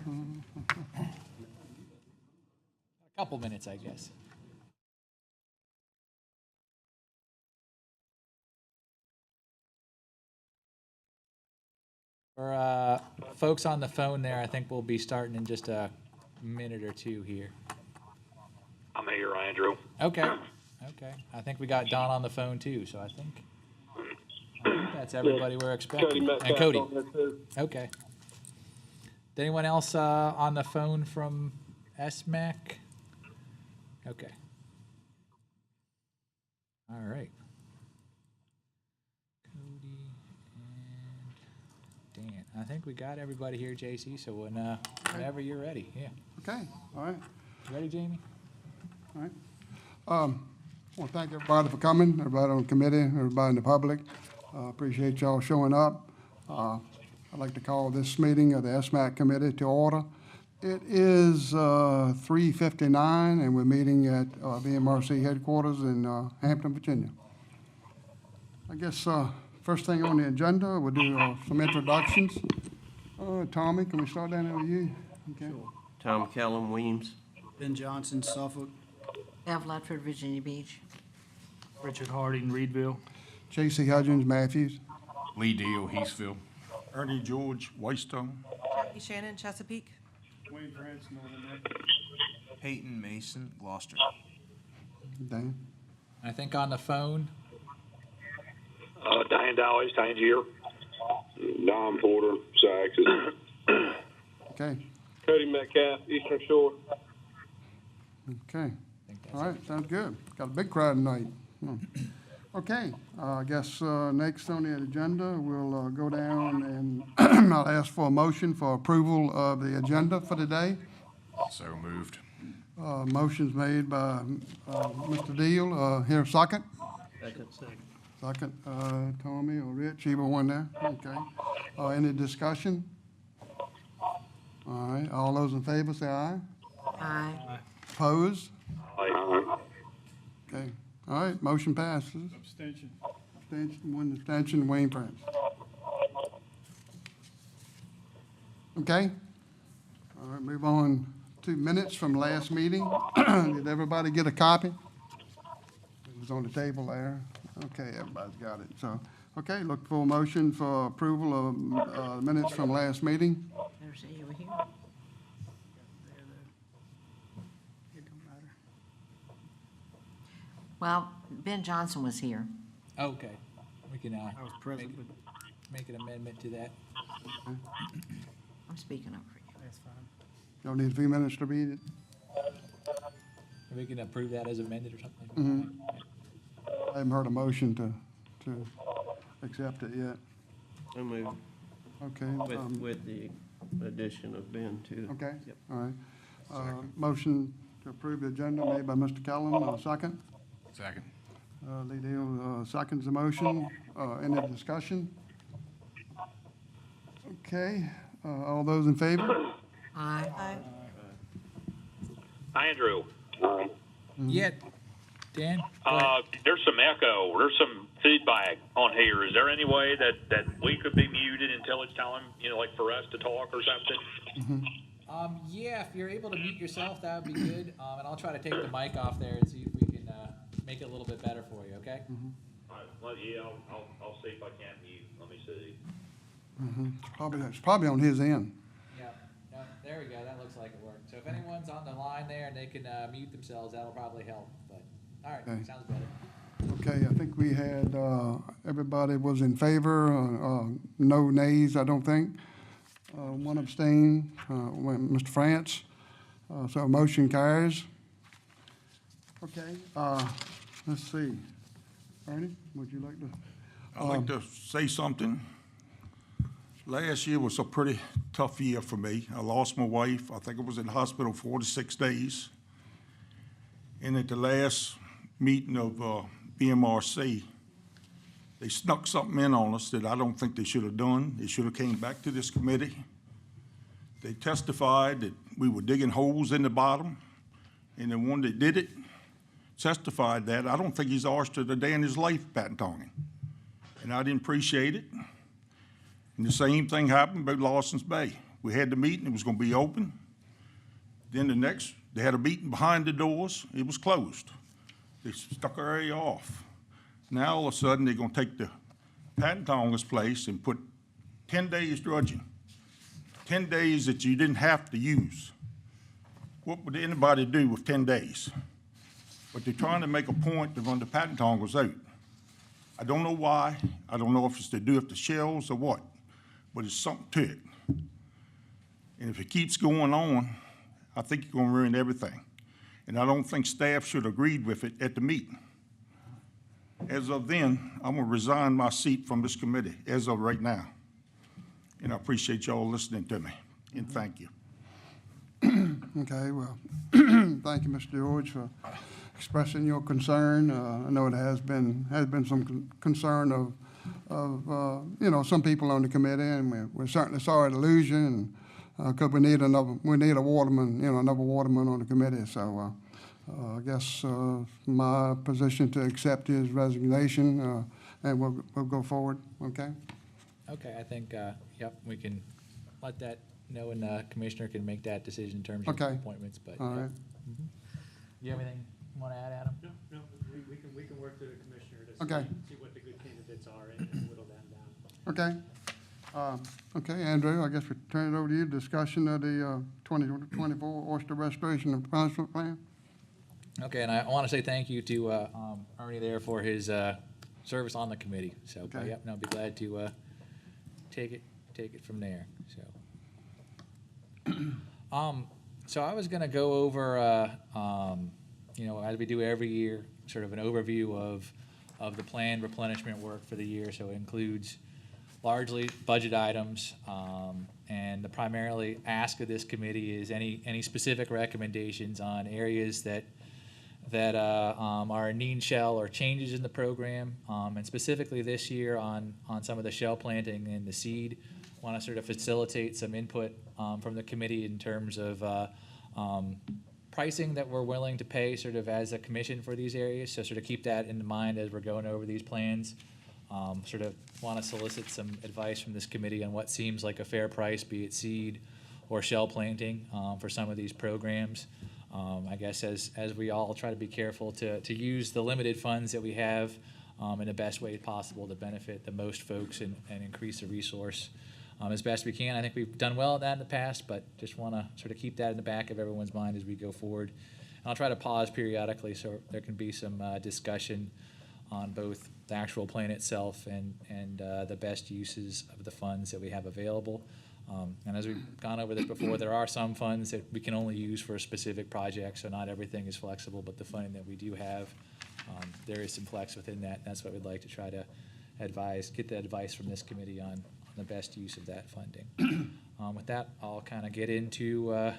A couple minutes, I guess. For folks on the phone there, I think we'll be starting in just a minute or two here. I'm here, Andrew. Okay. Okay. I think we got Don on the phone too, so I think that's everybody we're expecting. And Cody. Okay. Did anyone else on the phone from SMAC? Okay. All right. Cody and Dan. I think we got everybody here, JC, so whenever you're ready. Yeah. Okay, all right, Ready, Jamie? all right. I want to thank everybody for coming, everybody on the committee, everybody in the public. Appreciate y'all showing up. I'd like to call this meeting of the SMAC committee to order. It is 3:59, and we're meeting at VMRC headquarters in Hampton, Virginia. I guess first thing on the agenda, we'll do some introductions. Tommy, can we start down there with you? Okay. Tom Kellum, Weems. Ben Johnson, Suffolk. Ev Ledford, Virginia Beach. Richard Harding, Reedville. J.C. Hudgens, Matthews. Lee Deal, Heathville. Ernie George, Whitestone. Jackie Shannon, Chesapeake. Wayne France, Northern Neck. Peyton Mason, Gloucester. Dan. I think on the phone. Diane Dowley's, Tangier. Don Porter, Saxon. Okay. Cody Metcalf, Eastern Shore. Okay. All right, sounds good. Got a big crowd tonight. Okay, I guess next on the agenda, we'll go down and I'll ask for a motion for approval of the agenda for today. So moved. Motion's made by Mr. Deal. Here, second? Second, Tommy or Rich, either one there. Okay. Any discussion? All right, all those in favor say aye. Aye. Opposed? Aye. Okay, all right, motion passes. Abstention. Abstention, one abstention, Wayne France. Okay, all right, move on to minutes from last meeting. Did everybody get a copy? It was on the table there. Okay, everybody's got it, so, okay, look for a motion for approval of minutes from last meeting. Never say you were here. It don't matter. Well, Ben Johnson was here. Okay. We can I was present, but make an amendment to that. I'm speaking up for you. that's fine. Y'all need a few minutes to read it. We can approve that as amended or something. I haven't heard a motion to accept it yet. I move Okay. with the addition of Ben too. Okay, Yep. all right. Motion to approve the agenda made by Mr. Kellum, second. Second. Lee Deal seconds the motion. Any discussion? Okay, all those in favor? Aye. Aye. Andrew, Yeah, Dan? Go ahead. there's some echo. There's some feedback on here. Is there any way that we could be muted until it's time, like for us to talk or something? Yeah, if you're able to mute yourself, that would be good. And I'll try to take the mic off there and see if we can make it a little bit better for you, okay? All right, well, yeah, I'll see if I can mute. Let me see. It's probably on his end. Yeah, no, there we go. That looks like it worked. So if anyone's on the line there and they can mute themselves, that'll probably help. But all right, Okay. sounds better. Okay, I think we had, everybody was in favor, no nays, I don't think. One abstain, Mr. France. So motion carries. Okay, let's see. Ernie, would you like to? I'd like to say something. Last year was a pretty tough year for me. I lost my wife. I think I was in the hospital 46 days. And at the last meeting of BMRC, they snuck something in on us that I don't think they should have done. They should have came back to this committee. They testified that we were digging holes in the bottom, and the one that did it testified that. I don't think he's asked her a day in his life, Patton, and I didn't appreciate it. And the same thing happened about Lawson's Bay. We had the meeting, it was gonna be open. Then they had a meeting behind the doors, it was closed. They stuck our area off. Now, all of a sudden, they're gonna take the patent owner's place and put 10 days drudging. 10 days that you didn't have to use. What would anybody do with 10 days? But they're trying to make a point to run the patent owners out. I don't know why, I don't know if it's to do with the shells or what, but it's something to it. And if it keeps going on, I think you're gonna ruin everything. And I don't think staff should have agreed with it at the meeting. As of then, I'm gonna resign my seat from this committee, as of right now. And I appreciate y'all listening to me, and thank you. Okay, well, thank you, Mr. George, for expressing your concern. I know it has been some concern of some people on the committee, and we're certainly sorry to lose you, and, because we need a waterman, another waterman on the committee, so, I guess, my position to accept his resignation, and we'll go forward, okay? Okay, I think, yep, we can let that know, and the commissioner can make that decision in terms of Okay. appointments, but. All yeah. right. You have anything you want to add, Adam? No, we can work through the commissioner to Okay. see what the good candidates are and whittle them down. Okay. Okay, Andrew, I guess we turn it over to you, discussion of the 2024 oyster restoration and management plan. Okay, and I want to say thank you to Ernie there for his service on the committee. So, Okay. yep, and I'll be glad to take it from there. So I was going to go over, as we do every year, sort of an overview of the planned replenishment work for the year. So it includes largely budget items, and the primarily ask of this committee is any specific recommendations on areas that are need shell or changes in the program, and specifically this year on some of the shell planting and the seed. Want to sort of facilitate some input from the committee in terms of pricing that we're willing to pay sort of as a commission for these areas. So sort of keep that in mind as we're going over these plans. Sort of want to solicit some advice from this committee on what seems like a fair price, be it seed or shell planting, for some of these programs. I guess as we all try to be careful to use the limited funds that we have in the best way possible to benefit the most folks and increase the resource as best we can. I think we've done well at that in the past, but just want to sort of keep that in the back of everyone's mind as we go forward. And I'll try to pause periodically so there can be some discussion on both the actual plan itself and the best uses of the funds that we have available. And as we've gone over this before, there are some funds that we can only use for a specific project, so not everything is flexible, but the funding that we do have, there is some flex within that. That's what we'd like to try to get the advice from this committee on the best use of that funding. With that, I'll kind of get into a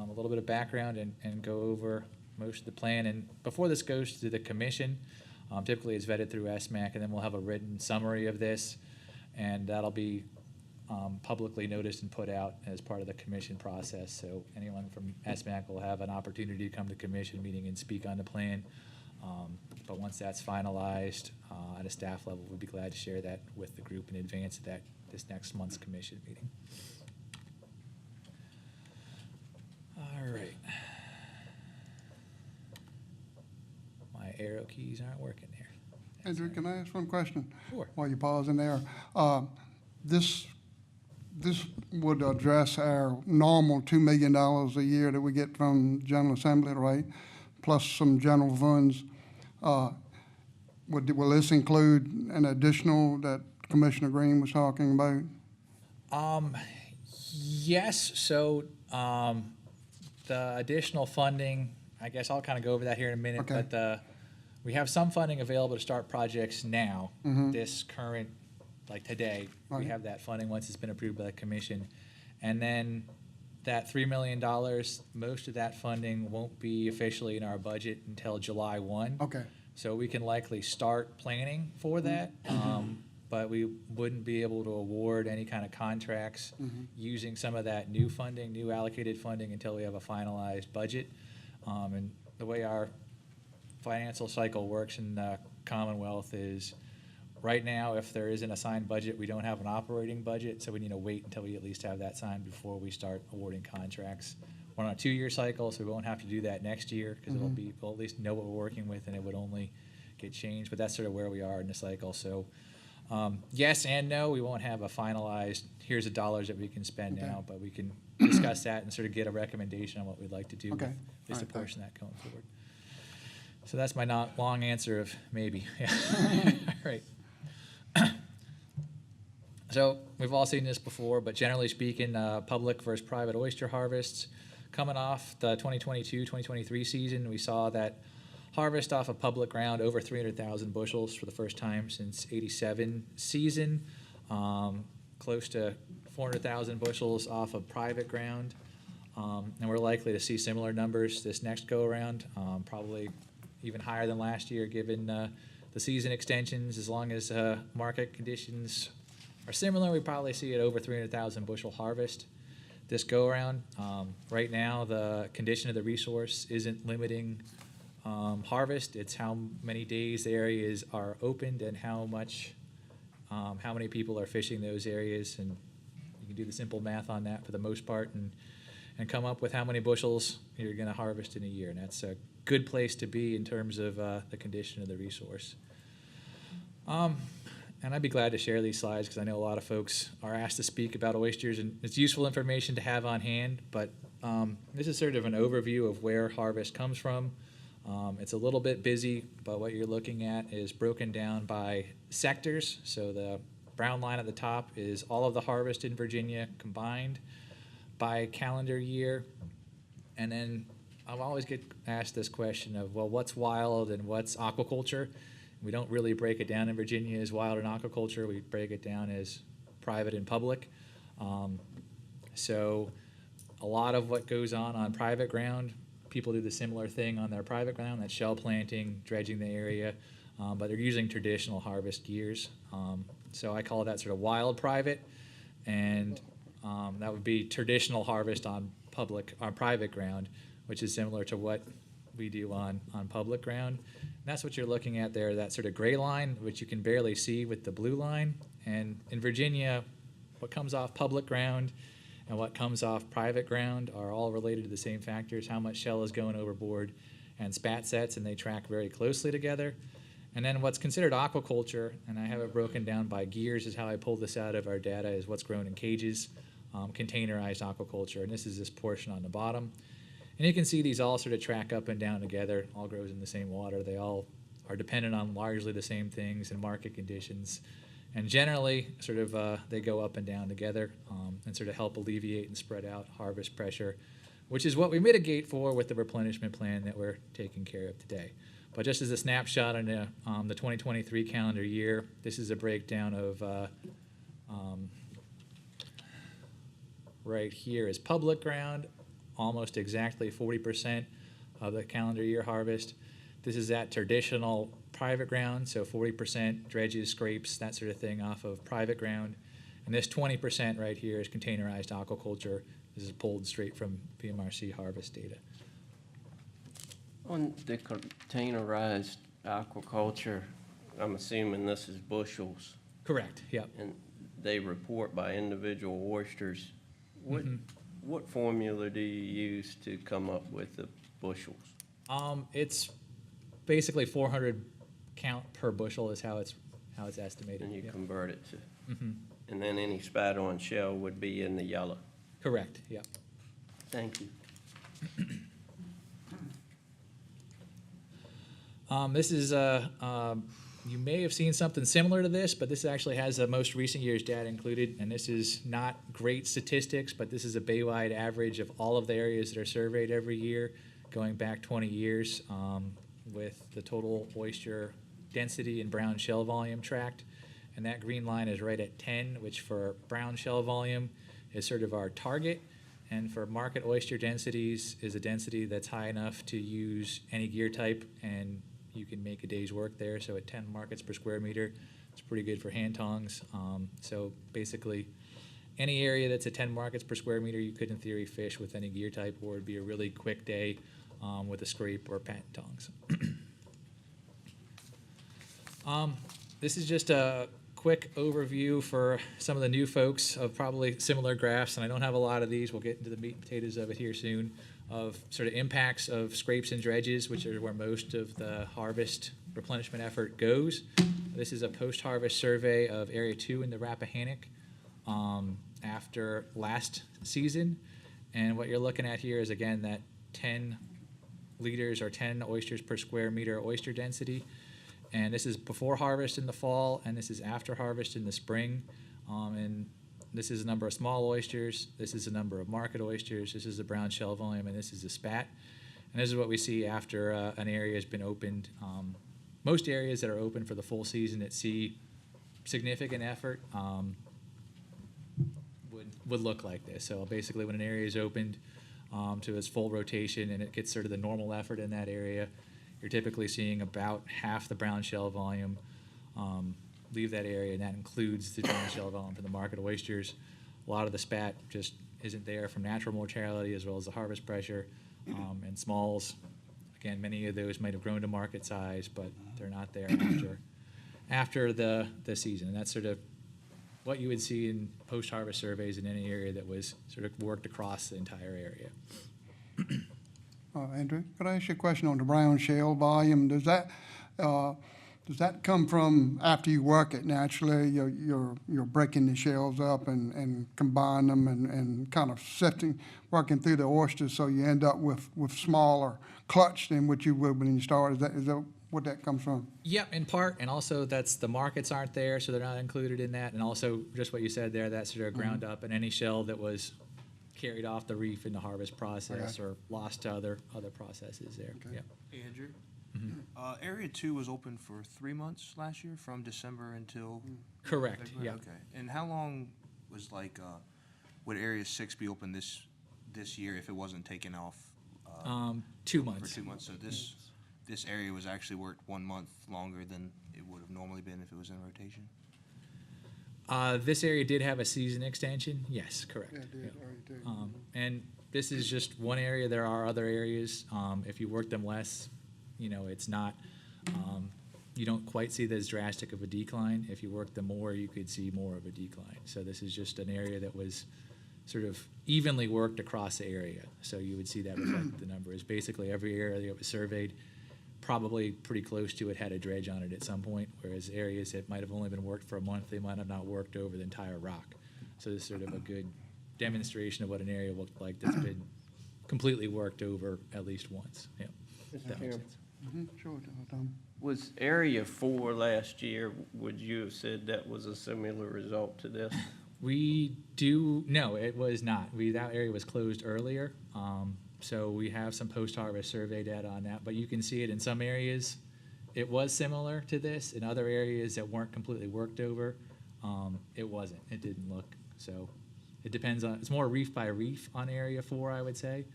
little bit of background and go over most of the plan. And before this goes to the commission, typically it's vetted through SMAC, and then we'll have a written summary of this, and that'll be publicly noticed and put out as part of the commission process. So anyone from SMAC will have an opportunity to come to commission meeting and speak on the plan. But once that's finalized at a staff level, we'll be glad to share that with the group in advance of this next month's commission meeting. All right. My arrow keys aren't working there. Andrew, can I ask one question? Sure. While you're pausing there. This would address our normal $2 million a year that we get from General Assembly, right? Plus some general funds. Will this include an additional that Commissioner Green was talking about? Yes, so the additional funding, I guess I'll kind of go over that here in a minute, Okay. but we have some funding available to start projects now. This current, like today, we Right. have that funding once it's been approved by the commission. And then that $3 million, most of that funding won't be officially in our budget until July 1. Okay. So we can likely start planning for that, but we wouldn't be able to award any kind of contracts using some of that new funding, new allocated funding, until we have a finalized budget. And the way our financial cycle works in the Commonwealth is Right now, if there is an assigned budget, we don't have an operating budget, so we need to wait until we at least have that signed before we start awarding contracts. We're on a 2-year cycle, so we won't have to do that next year, because we'll at least know what we're working with, and it would only get changed, but that's sort of where we are in the cycle. So, yes and no, we won't have a finalized, here's the dollars that we can spend Okay. now, but we can discuss that and sort of get a recommendation on what we'd like to do with Okay. just All to right, portion that going forward. So that's my not long answer of maybe. Yeah. All right. So we've all seen this before, but generally speaking, public versus private oyster harvests. Coming off the 2022-2023 season, we saw that harvest off of public ground over 300,000 bushels for the first time since '87 season. Close to 400,000 bushels off of private ground. And we're likely to see similar numbers this next go-around, probably even higher than last year given the season extensions. As long as market conditions are similar, we probably see it over 300,000 bushel harvest this go-around. Right now, the condition of the resource isn't limiting harvest. It's how many days the areas are opened and how many people are fishing those areas. And you can do the simple math on that for the most part and come up with how many bushels you're going to harvest in a year. And that's a good place to be in terms of the condition of the resource. And I'd be glad to share these slides because I know a lot of folks are asked to speak about oysters, and it's useful information to have on hand, but this is sort of an overview of where harvest comes from. It's a little bit busy, but what you're looking at is broken down by sectors. So the brown line at the top is all of the harvest in Virginia combined by calendar year. And then I'll always get asked this question of, well, what's wild and what's aquaculture? We don't really break it down in Virginia as wild and aquaculture. We break it down as private and public. So a lot of what goes on private ground, people do the similar thing on their private ground, that's shell planting, dredging the area, but they're using traditional harvest gears. So I call that sort of wild private, and that would be traditional harvest on private ground, which is similar to what we do on public ground. And that's what you're looking at there, that sort of gray line, which you can barely see with the blue line. And in Virginia, what comes off public ground and what comes off private ground are all related to the same factors, how much shell is going overboard and spat sets, and they track very closely together. And then what's considered aquaculture, and I have it broken down by gears, is how I pulled this out of our data, is what's grown in cages, containerized aquaculture, and this is this portion on the bottom. And you can see these all sort of track up and down together, all grows in the same water. They all are dependent on largely the same things and market conditions. And generally, sort of, they go up and down together and sort of help alleviate and spread out harvest pressure, which is what we mitigate for with the replenishment plan that we're taking care of today. But just as a snapshot on the 2023 calendar year, this is a breakdown of right here is public ground, almost exactly 40% of the calendar year harvest. This is at traditional private ground, so 40% dredges, scrapes, that sort of thing off of private ground. And this 20% right here is containerized aquaculture. This is pulled straight from PMRC harvest data. On the containerized aquaculture, I'm assuming this is bushels, Correct, yep. and they report by individual oysters. What formula do you use to come up with the bushels? It's basically 400 count per bushel is how it's estimated. And you Yep. convert it to, and then any spat on shell would be in the yellow. Correct, yep. Thank you. This is, you may have seen something similar to this, but this actually has the most recent year's data included, and this is not great statistics, but this is a Baywide average of all of the areas that are surveyed every year, going back 20 years, with the total oyster density and brown shell volume tracked. And that green line is right at 10, which for brown shell volume is sort of our target. And for market oyster densities is a density that's high enough to use any gear type, and you can make a day's work there. So at 10 markets per square meter, it's pretty good for hand tongs. So basically, any area that's at 10 markets per square meter, you could in theory fish with any gear type, or it'd be a really quick day with a scrape or patent tongs. This is just a quick overview for some of the new folks of probably similar graphs, and I don't have a lot of these. We'll get into the meat and potatoes of it here soon, of sort of impacts of scrapes and dredges, which are where most of the harvest replenishment effort goes. This is a post-harvest survey of Area 2 in the Rappahannock after last season. And what you're looking at here is, again, that 10 liters or 10 oysters per square meter oyster density. And this is before harvest in the fall, and this is after harvest in the spring. And this is the number of small oysters. This is the number of market oysters. This is the brown shell volume, and this is the spat. And this is what we see after an area has been opened. Most areas that are open for the full season that see significant effort would look like this. So basically, when an area is opened to its full rotation and it gets sort of the normal effort in that area, you're typically seeing about half the brown shell volume leave that area, and that includes the brown shell volume for the market oysters. A lot of the spat just isn't there from natural mortality as well as the harvest pressure. And smalls, again, many of those might have grown to market size, but they're not there after the season. And that's sort of what you would see in post-harvest surveys in any area that was sort of worked across the entire area. Andrew, could I ask you a question on the brown shell volume? Does that come from after you work it naturally? You're breaking the shells up and combine them and kind of working through the oysters, so you end up with smaller clutch than what you would when you start. Is that what that comes from? Yep, in part, and also that's the markets aren't there, so they're not included in that. And also, just what you said there, that's sort of ground up, and any shell that was carried off the reef in the harvest process or lost to other processes there. Okay. Yep. Hey, Andrew. Area 2 was open for 3 months last year, from December until Correct. February? Yeah. Okay. And how long was would Area 6 be open this year if it wasn't taken off? 2 For months. 2 months. So this area was actually worked 1 month longer than it would have normally been if it was in rotation? This area did have a season extension. Yes, correct. Yeah, it did. Yeah. Already did. And this is just one area. There are other areas. If you work them less, it's not, you don't quite see as drastic of a decline. If you work them more, you could see more of a decline. So this is just an area that was sort of evenly worked across the area. So you would see that reflect the numbers. Basically, every area that was surveyed, probably pretty close to it, had a dredge on it at some point, whereas areas that might have only been worked for a month, they might have not worked over the entire rock. So this is sort of a good demonstration of what an area looked like that's been completely worked over at least once. Yeah. Mr. That makes Chairman, sense. Sure, Tom. was Area 4 last year, would you have said that was a similar result to this? No, it was not. That area was closed earlier. So we have some post-harvest survey data on that, but you can see it in some areas. It was similar to this. In other areas that weren't completely worked over, it wasn't. It didn't look. So it depends on, it's more reef by reef on Area 4, I would say.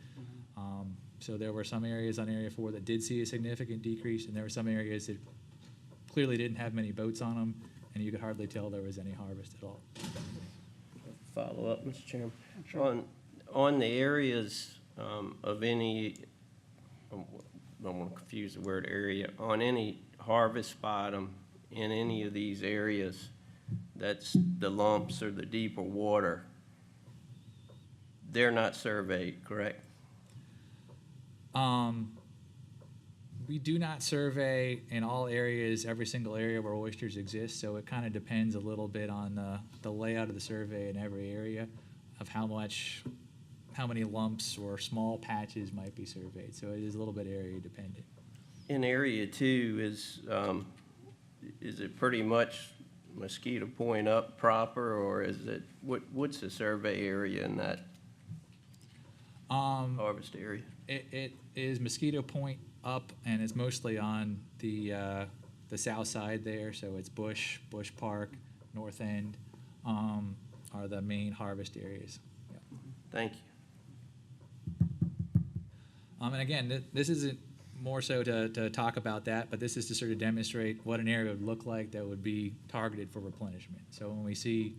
So there were some areas on Area 4 that did see a significant decrease, and there were some areas that clearly didn't have many boats on them, and you could hardly tell there was any harvest at all. Follow up, Mr. Chairman. On the areas of any, I don't want to confuse the word area, on any harvest bottom in any of these areas, that's the lumps or the deeper water, they're not surveyed, correct? We do not survey in all areas, every single area where oysters exist, so it kind of depends a little bit on the layout of the survey in every area of how many lumps or small patches might be surveyed. So it is a little bit area dependent. In Area 2, is it pretty much Mosquito Point up proper, or is it, what's the survey area in that harvest area? It is Mosquito Point up, and it's mostly on the south side there. So it's Bush Park, North End are the main harvest areas. Yeah. Thank you. And again, this isn't more so to talk about that, but this is to sort of demonstrate what an area would look like that would be targeted for replenishment. So when we see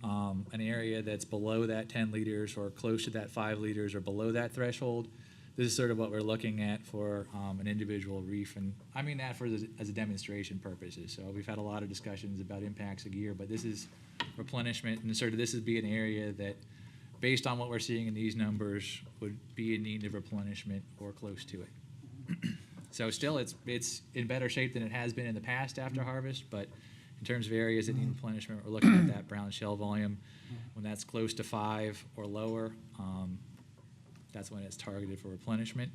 an area that's below that 10 liters or close to that 5 liters or below that threshold, this is sort of what we're looking at for an individual reef, and I mean that as a demonstration purposes. So we've had a lot of discussions about impacts of gear, but this is replenishment, and sort of this would be an area that, based on what we're seeing in these numbers, would be in need of replenishment or close to it. So still, it's in better shape than it has been in the past after harvest, but in terms of areas that need replenishment, we're looking at that brown shell volume. When that's close to 5 or lower, that's when it's targeted for replenishment.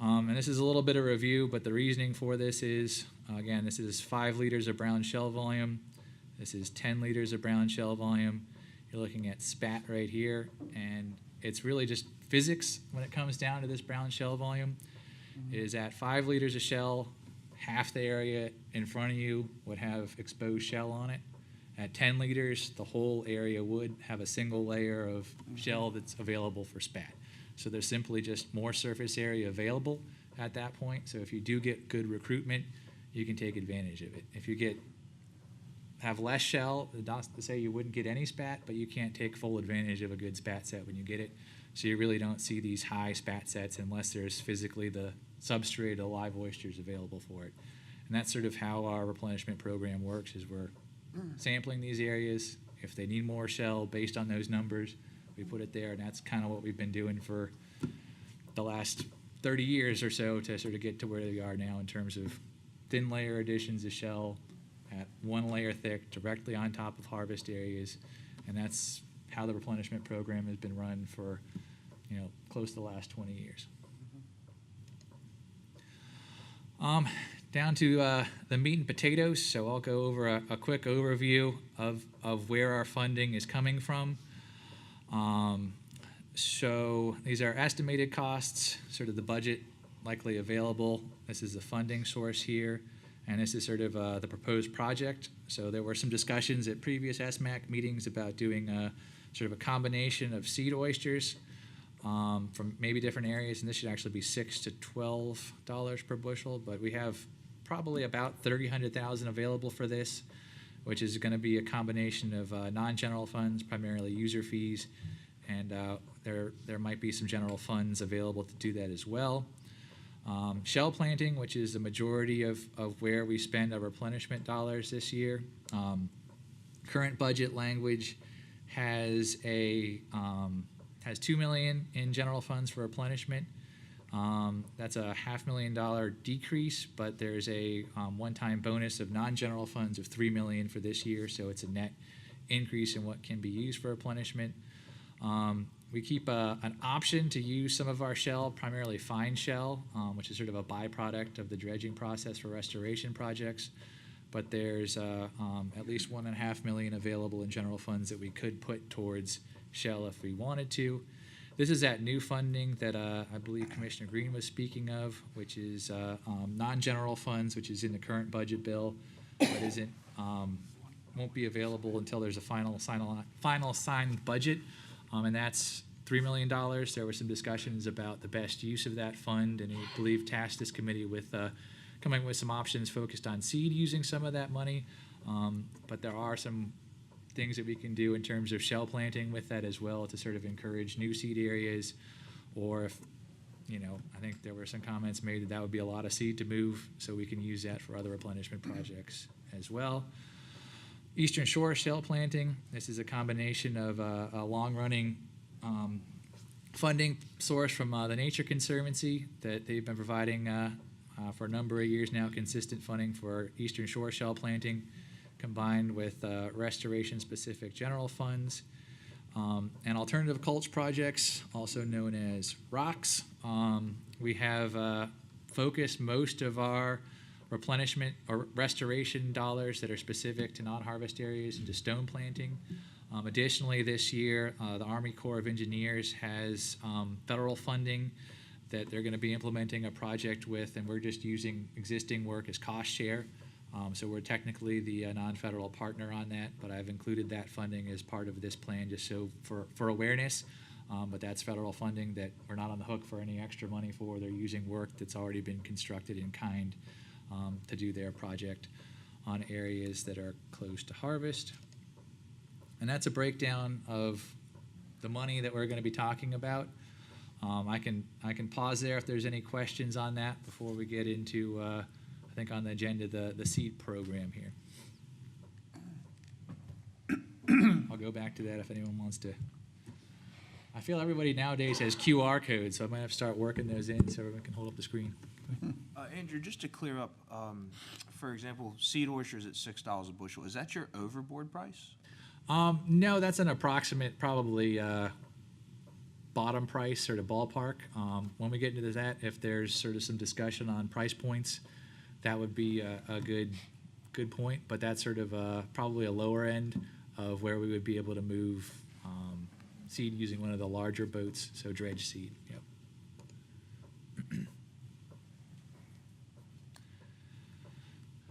And this is a little bit of review, but the reasoning for this is, again, this is 5 liters of brown shell volume. This is 10 liters of brown shell volume. You're looking at spat right here, and it's really just physics when it comes down to this brown shell volume. Is at 5 liters of shell, half the area in front of you would have exposed shell on it. At 10 liters, the whole area would have a single layer of shell that's available for spat. So there's simply just more surface area available at that point. So if you do get good recruitment, you can take advantage of it. If you have less shell, not to say you wouldn't get any spat, but you can't take full advantage of a good spat set when you get it. So you really don't see these high spat sets unless there's physically the substrate of live oysters available for it. And that's sort of how our replenishment program works, is we're sampling these areas. If they need more shell based on those numbers, we put it there, and that's kind of what we've been doing for the last 30 years or so to sort of get to where we are now in terms of thin layer additions of shell at 1 layer thick directly on top of harvest areas. And that's how the replenishment program has been run for, close to the last 20 years. Down to the meat and potatoes. So I'll go over a quick overview of where our funding is coming from. So these are estimated costs, sort of the budget likely available. This is the funding source here, and this is sort of the proposed project. So there were some discussions at previous SMAC meetings about doing sort of a combination of seed oysters from maybe different areas, and this should actually be $6 to $12 per bushel, but we have probably about 100,000 available for this, which is going to be a combination of non-general funds, primarily user fees, and there might be some general funds available to do that as well. Shell planting, which is the majority of where we spend our replenishment dollars this year. Current budget language has $2 million in general funds for replenishment. That's a $500,000 decrease, but there's a one-time bonus of non-general funds of $3 million for this year, so it's a net increase in what can be used for replenishment. We keep an option to use some of our shell, primarily fine shell, which is sort of a byproduct of the dredging process for restoration projects. But there's at least $1.5 million available in general funds that we could put towards shell if we wanted to. This is that new funding that I believe Commissioner Green was speaking of, which is non-general funds, which is in the current budget bill, but won't be available until there's a final signed budget. And that's $3 million. There were some discussions about the best use of that fund, and I believe tasked this committee with coming with some options focused on seed using some of that money. But there are some things that we can do in terms of shell planting with that as well to sort of encourage new seed areas, or if, I think there were some comments made that would be a lot of seed to move, so we can use that for other replenishment projects as well. Eastern Shore shell planting. This is a combination of a long-running funding source from the Nature Conservancy that they've been providing for a number of years now, consistent funding for Eastern Shore shell planting, combined with restoration-specific general funds. And alternative culch projects, also known as ROCs. We have focused most of our replenishment or restoration dollars that are specific to non-harvest areas into stone planting. Additionally, this year, the Army Corps of Engineers has federal funding that they're going to be implementing a project with, and we're just using existing work as cost share. So we're technically the non-federal partner on that, but I've included that funding as part of this plan just so for awareness. But that's federal funding that we're not on the hook for any extra money for. They're using work that's already been constructed in kind to do their project on areas that are close to harvest. And that's a breakdown of the money that we're going to be talking about. I can pause there if there's any questions on that before we get into, I think on the agenda, the seed program here. I'll go back to that if anyone wants to. I feel everybody nowadays has QR codes, so I might have to start working those in so everyone can hold up the screen. Andrew, just to clear up, for example, seed oysters at $6 a bushel, is that your overboard price? No, that's an approximate, probably bottom price, sort of ballpark. When we get into that, if there's sort of some discussion on price points, that would be a good point. But that's sort of probably a lower end of where we would be able to move seed using one of the larger boats, so dredge seed. Yep.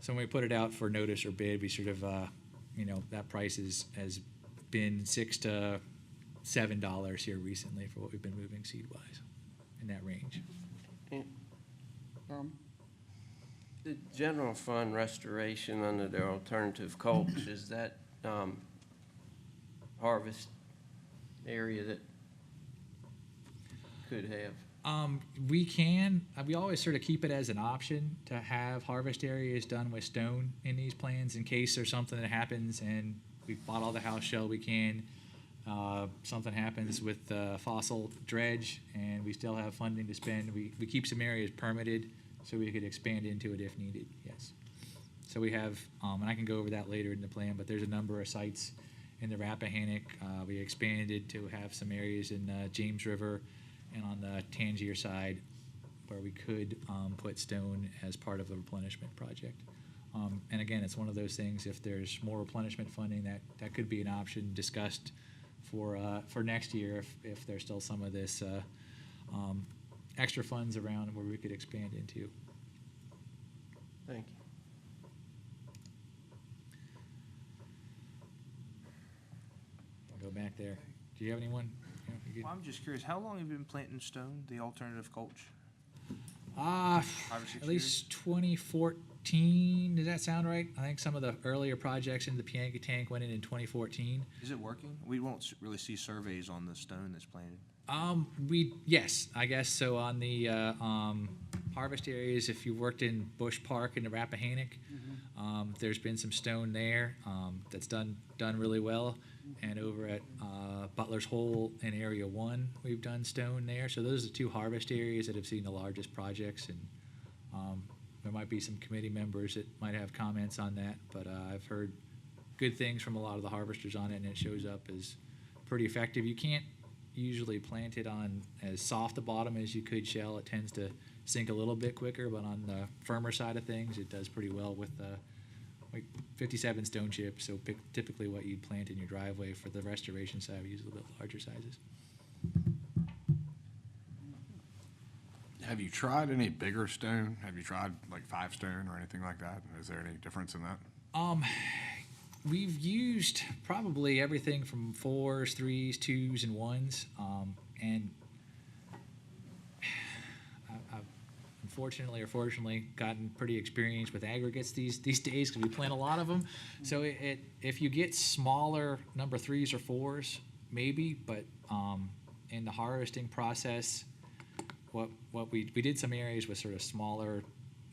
So when we put it out for notice or bid, we sort of, that price has been $6 to $7 here recently for what we've been moving seed-wise, in that range. The general fund restoration under their alternative mulch, is that harvest area that could have? We always sort of keep it as an option to have harvest areas done with stone in these plans in case there's something that happens and we've bought all the house shell we can. Something happens with fossil dredge and we still have funding to spend. We keep some areas permitted so we could expand into it if needed, yes. So we have, and I can go over that later in the plan, but there's a number of sites in the Rappahannock. We expanded to have some areas in James River and on the Tangier side where we could put stone as part of the replenishment project. And again, it's one of those things, if there's more replenishment funding, that could be an option discussed for next year if there's still some of this extra funds around where we could expand into. Thank you. I'll go back there. Do you have anyone? Yeah, you good? Well, I'm just curious, how long have you been planting stone, the alternative mulch? 5 or 6 at least 2014. Does that sound right? I think some of the earlier projects into the Pianki tank went in 2014. Is it working? We won't really see surveys on the stone that's planted. Yes, I guess so. On the harvest areas, if you worked in Bush Park in the Rappahannock, there's been some stone there that's done really well. And over at Butler's Hole in Area 1, we've done stone there. So those are the two harvest areas that have seen the largest projects. And there might be some committee members that might have comments on that. But I've heard good things from a lot of the harvesters on it, and it shows up as pretty effective. You can't usually plant it on as soft a bottom as you could shell. It tends to sink a little bit quicker, but on the firmer side of things, it does pretty well with like 57 stone chips. So typically what you'd plant in your driveway. For the restoration side, we use a little bit larger sizes. Have you tried any bigger stone? Have you tried like 5 stone or anything like that? Is there any difference in that? We've used probably everything from 4s, 3s, 2s, and 1s, and I've unfortunately or fortunately gotten pretty experienced with aggregates these days because we plant a lot of them. So if you get smaller number 3s or 4s, maybe, but in the harvesting process, what we did some areas with sort of smaller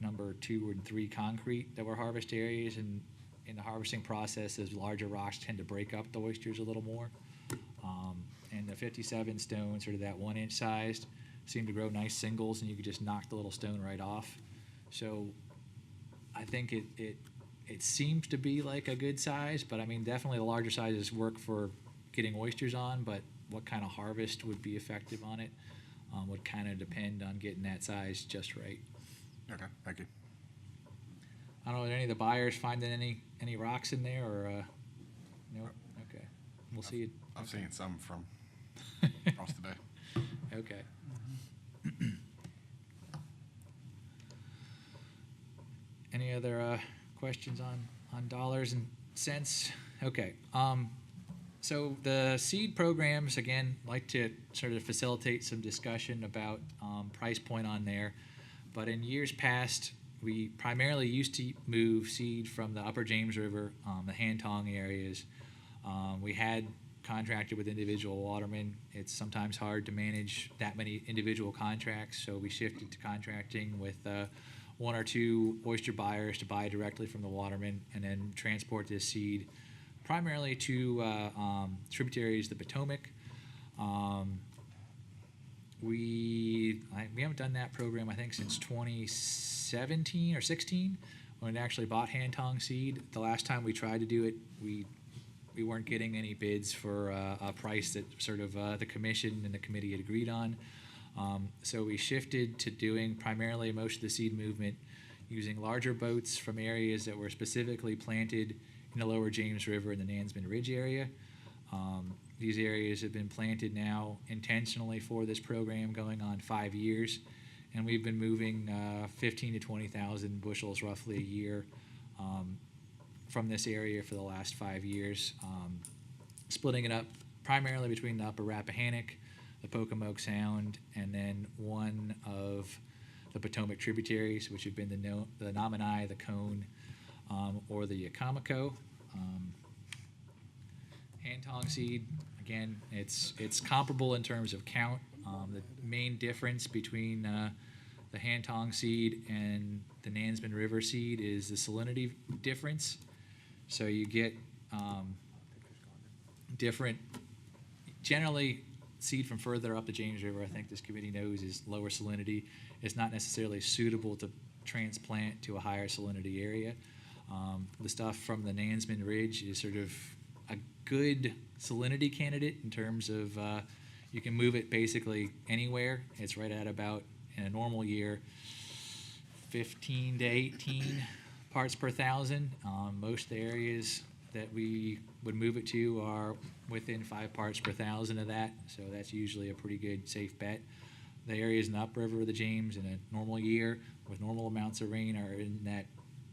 number 2 and 3 concrete that were harvest areas, and in the harvesting process, those larger rocks tend to break up the oysters a little more. And the 57 stone, sort of that 1-inch sized, seem to grow nice singles, and you could just knock the little stone right off. So I think it seems to be like a good size, but I mean, definitely the larger sizes work for getting oysters on, but what kind of harvest would be effective on it would kind of depend on getting that size just right. Okay, thank you. I don't know, are any of the buyers finding any rocks in there, or no? Okay, we'll see it. I've Okay. seen some from across the bay. Okay. Any other questions on dollars and cents? Okay. So the seed programs, again, like to sort of facilitate some discussion about price point on there. But in years past, we primarily used to move seed from the upper James River, the Hantong areas. We had a contracted with individual watermen. It's sometimes hard to manage that many individual contracts, so we shifted to contracting with one or two oyster buyers to buy directly from the watermen and then transport this seed primarily to tributaries of the Potomac. We haven't done that program, I think, since 2017 or 16, when it actually bought hand tong seed. The last time we tried to do it, we weren't getting any bids for a price that sort of the commission and the committee had agreed on. So we shifted to doing primarily most of the seed movement using larger boats from areas that were specifically planted in the lower James River and the Nansemond Ridge area. These areas have been planted now intentionally for this program going on 5 years, and we've been moving 15 to 20,000 bushels roughly a year from this area for the last 5 years, splitting it up primarily between the Upper Rappahannock, the Pocomoke Sound, and then one of the Potomac tributaries, which have been the Nominee, the Cone, or the Yacomico. Hand tong seed, again, it's comparable in terms of count. The main difference between the hand tong seed and the Nansemond River seed is the salinity difference. So you get different, generally seed from further up the James River, I think this committee knows, is lower salinity. It's not necessarily suitable to transplant to a higher salinity area. The stuff from the Nansemond Ridge is sort of a good salinity candidate in terms of you can move it basically anywhere. It's right at about, in a normal year, 15 to 18 parts per thousand. Most of the areas that we would move it to are within 5 parts per thousand of that, so that's usually a pretty good safe bet. The areas in the upriver of the James in a normal year with normal amounts of rain are in that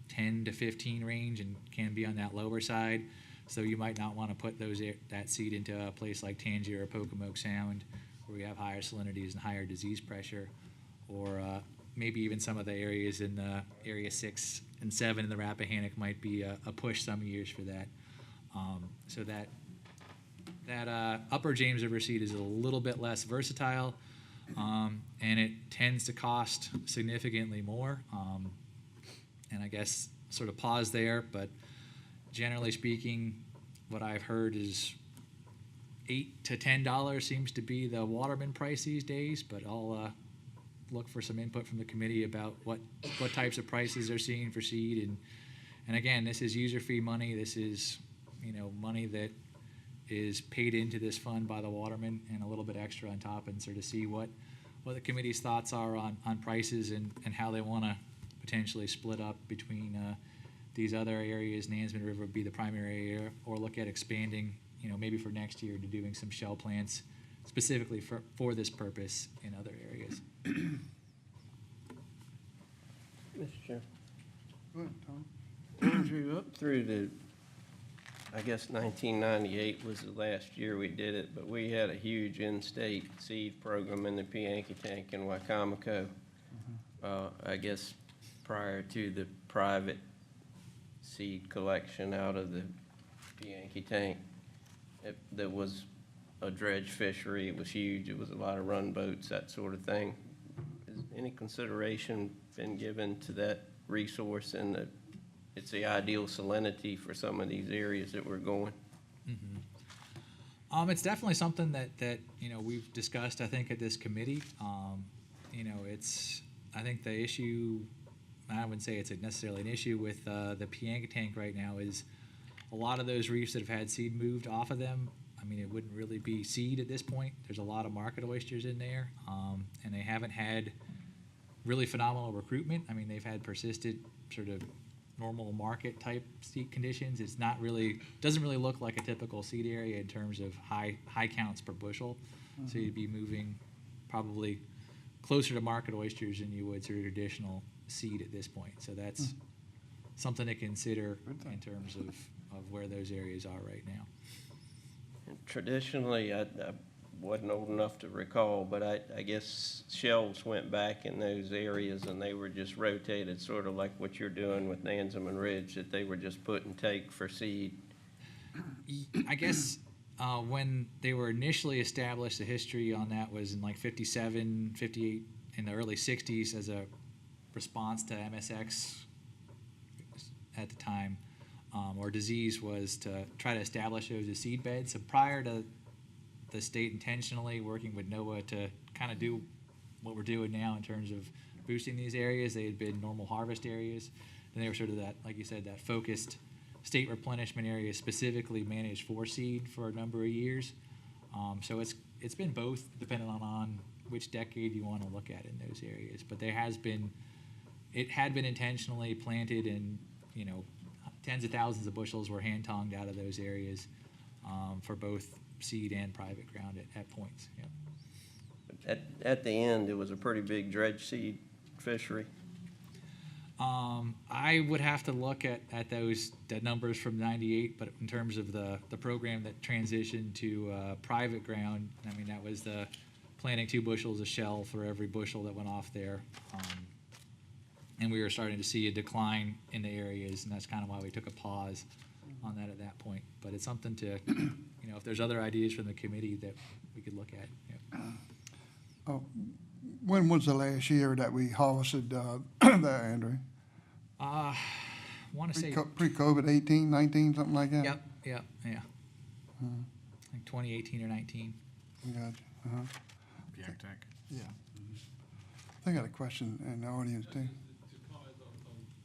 10 to 15 range and can be on that lower side. So you might not want to put that seed into a place like Tangier or Pocomoke Sound where you have higher salinities and higher disease pressure, or maybe even some of the areas in area 6 and 7 in the Rappahannock might be a push some years for that. So that upper James River seed is a little bit less versatile, and it tends to cost significantly more. And I guess sort of pause there, but generally speaking, what I've heard is $8 to $10 seems to be the waterman price these days, but I'll look for some input from the committee about what types of prices they're seeing for seed. And again, this is user fee money. This is, money that is paid into this fund by the waterman and a little bit extra on top, and sort of see what the committee's thoughts are on prices and how they want to potentially split up between these other areas. Nansemond River would be the primary area, or look at expanding, maybe for next year to doing some shell plants specifically for this purpose in other areas. Mr. Chair. Go ahead, Tom. Through the, I guess 1998 was the last year we did it, but we had a huge in-state seed program in the Pianki-Tank in Wicomico. I guess prior to the private seed collection out of the Pianki-Tank, there was a dredge fishery. It was huge. It was a lot of run boats, that sort of thing. Has any consideration been given to that resource and it's the ideal salinity for some of these areas that we're going? Mm-hmm. It's definitely something that we've discussed, I think, at this committee. I think the issue, I wouldn't say it's necessarily an issue with the Pianki-Tank right now, is a lot of those reefs that have had seed moved off of them. I mean, it wouldn't really be seed at this point. There's a lot of market oysters in there, and they haven't had really phenomenal recruitment. I mean, they've had persistent sort of normal market type seed conditions. It's not really, doesn't really look like a typical seed area in terms of high counts per bushel. Mm-hmm. So you'd be moving probably closer to market oysters than you would sort of traditional seed at this point. So that's something to consider in terms of where those areas are right now. And traditionally, I wasn't old enough to recall, but I guess shelves went back in those areas and they were just rotated, sort of like what you're doing with Nansemond Ridge, that they were just put and take for seed. I guess When they were initially established, the history on that was in like 57, 58, in the early 60s as a response to MSX at the time, or disease, was to try to establish those as seed beds. So prior to the state intentionally working with NOAA to kind of do what we're doing now in terms of boosting these areas, they had been normal harvest areas. And they were sort of that, like you said, that focused state replenishment area specifically managed for seed for a number of years. So it's been both, depending on which decade you want to look at in those areas. But it had been intentionally planted, and tens of thousands of bushels were hand tongued out of those areas for both seed and private ground at points. Yeah. At the end, it was a pretty big dredge seed fishery. I would have to look at the numbers from '98, but in terms of the program that transitioned to private ground, I mean, that was the planting 2 bushels of shell for every bushel that went off there. And we were starting to see a decline in the areas, and that's kind of why we took a pause on that at that point. But it's something to, if there's other ideas from the committee that we could look at. Yeah. When was the last year that we harvested there, Andrew? Want to say Pre-COVID, 18, 19, something like that? Yep, yeah. Like 2018 or 19. Gotcha. Uh-huh. Tech. Yeah. I think I got a question in the audience too. To comment on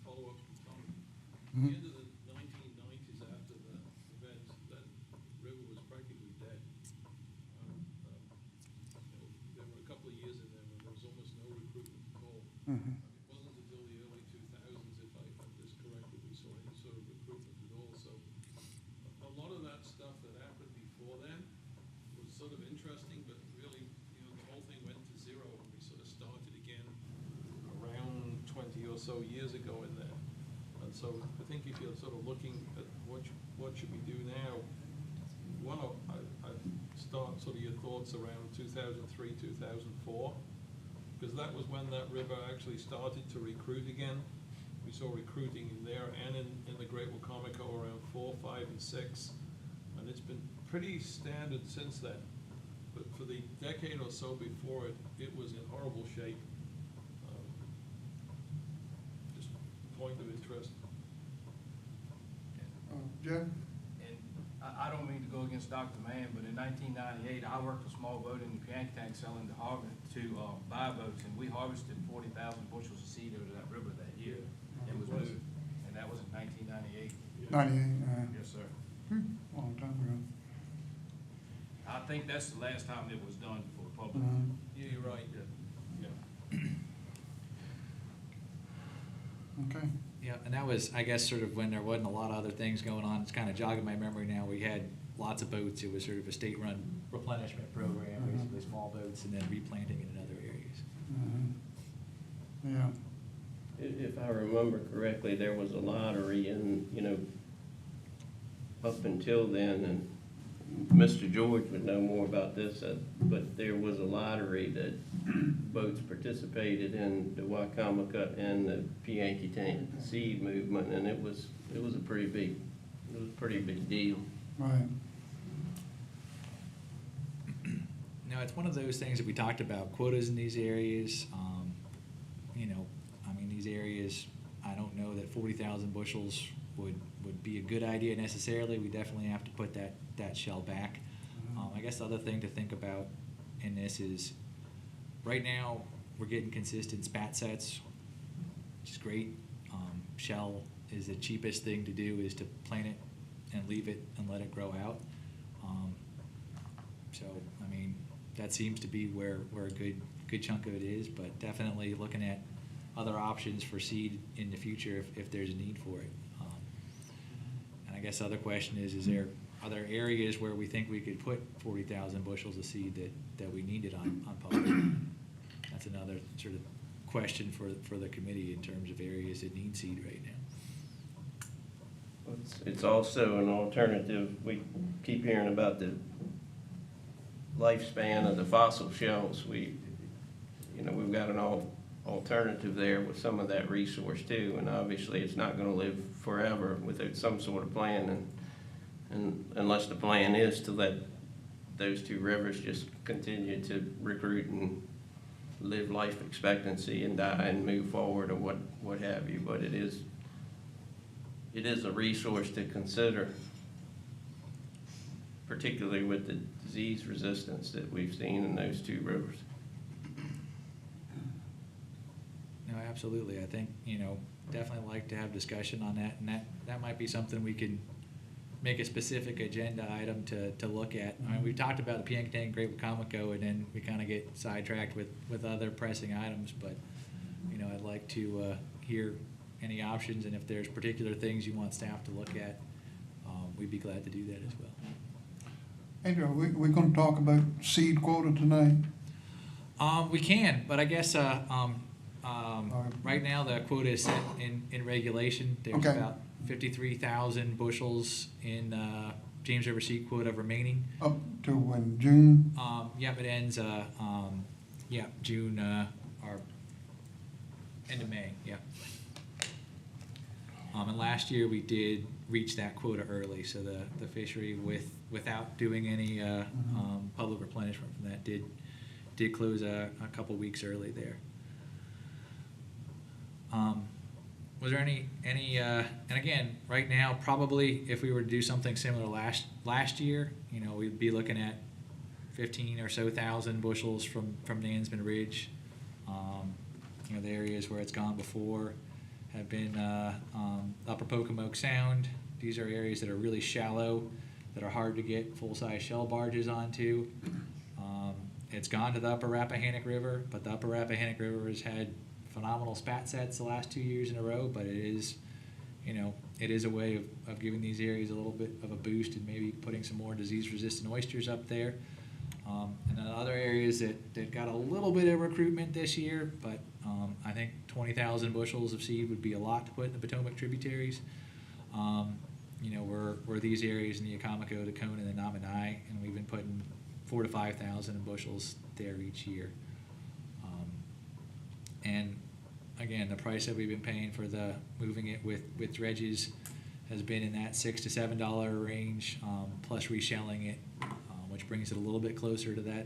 follow-up comment. Mhm. At the end of the 1990s, after the event, that river was practically dead. There were a couple of years in there when there was almost no recruitment at all. Mhm. It wasn't until the early 2000s, if I have this correct, that we saw any sort of recruitment at all. So a lot of that stuff that happened before then was sort of interesting, but really, the whole thing went to zero and we sort of started again around 20 or so years ago in there. And so I think if you're sort of looking at what should we do now, I start sort of your thoughts around 2003, 2004, because that was when that river actually started to recruit again. We saw recruiting in there and in the Great Wacomico around 4, 5, and 6, and it's been pretty standard since then. But for the decade or so before it, it was in horrible shape. Just a point of interest. Jeff? And I don't mean to go against Dr. Mann, but in 1998, I worked a small boat in the Piantank selling to buy boats, and we harvested 40,000 bushels of seed out of that river that year. It was moved, and that was in 1998. 98, Yes, sir. long time ago. I think that's the last time it was done for the public. Yeah, you're right. Yeah. Okay. Yeah, and that was, I guess, sort of when there wasn't a lot of other things going on. It's kind of jogging my memory now. We had lots of boats. It was sort of a state-run replenishment program, basically small boats, and then replanting it in other areas. Yeah. If I remember correctly, there was a lottery and, up until then, and Mr. George would know more about this, but there was a lottery that boats participated in the Wacomico and the Piantank seed movement, and it was a pretty big deal. Right. Now, it's one of those things that we talked about, quotas in these areas. These areas, I don't know that 40,000 bushels would be a good idea necessarily. We definitely have to put that shell back. I guess the other thing to think about in this is, right now, we're getting consistent spat sets, which is great. Shell is the cheapest thing to do, is to plant it and leave it and let it grow out. That seems to be where a good chunk of it is, but definitely looking at other options for seed in the future if there's a need for it. And I guess the other question is are there areas where we think we could put 40,000 bushels of seed that we needed on public? That's another sort of question for the committee in terms of areas that need seed right now. It's also an alternative. We keep hearing about the lifespan of the fossil shells. We've got an alternative there with some of that resource too, and obviously it's not going to live forever without some sort of plan. And unless the plan is to let those two rivers just continue to recruit and live life expectancy and die and move forward or what have you, but it is a resource to consider, particularly with the disease resistance that we've seen in those two rivers. No, absolutely. I think, definitely like to have discussion on that, and that might be something we can make a specific agenda item to look at. I mean, we talked about the Piankatank, Great Wacomico, and then we kind of get sidetracked with other pressing items, but, I'd like to hear any options, and if there's particular things you want staff to look at, we'd be glad to do that as well. Andrew, we're gonna talk about seed quota tonight? We can, but I guess, right now, the quota is set in regulation. There's Okay. about 53,000 bushels in James River seed quota remaining. Up to when, June? Yep, it ends, June, or end of May, yeah. And last year, we did reach that quota early, so the fishery without doing any public replenishment from that did close a couple weeks early there. Was there any, and again, right now, probably if we were to do something similar last year, we'd be looking at 15 or so thousand bushels from Nansman Ridge. The areas where it's gone before have been Upper Pocomoke Sound. These are areas that are really shallow, that are hard to get full-size shell barges onto. It's gone to the Upper Rappahannock River, but the Upper Rappahannock River has had phenomenal spat sets the last 2 years in a row, but it is a way of giving these areas a little bit of a boost and maybe putting some more disease-resistant oysters up there. And then other areas that got a little bit of recruitment this year, but I think 20,000 bushels of seed would be a lot to put in the Potomac tributaries. We're these areas in the Yacomico, the Cone, and the Nominee, and we've been putting 4,000 to 5,000 bushels there each year. And again, the price that we've been paying for the moving it with dredges has been in that $6 to $7 range, plus reshelling it, which brings it a little bit closer to that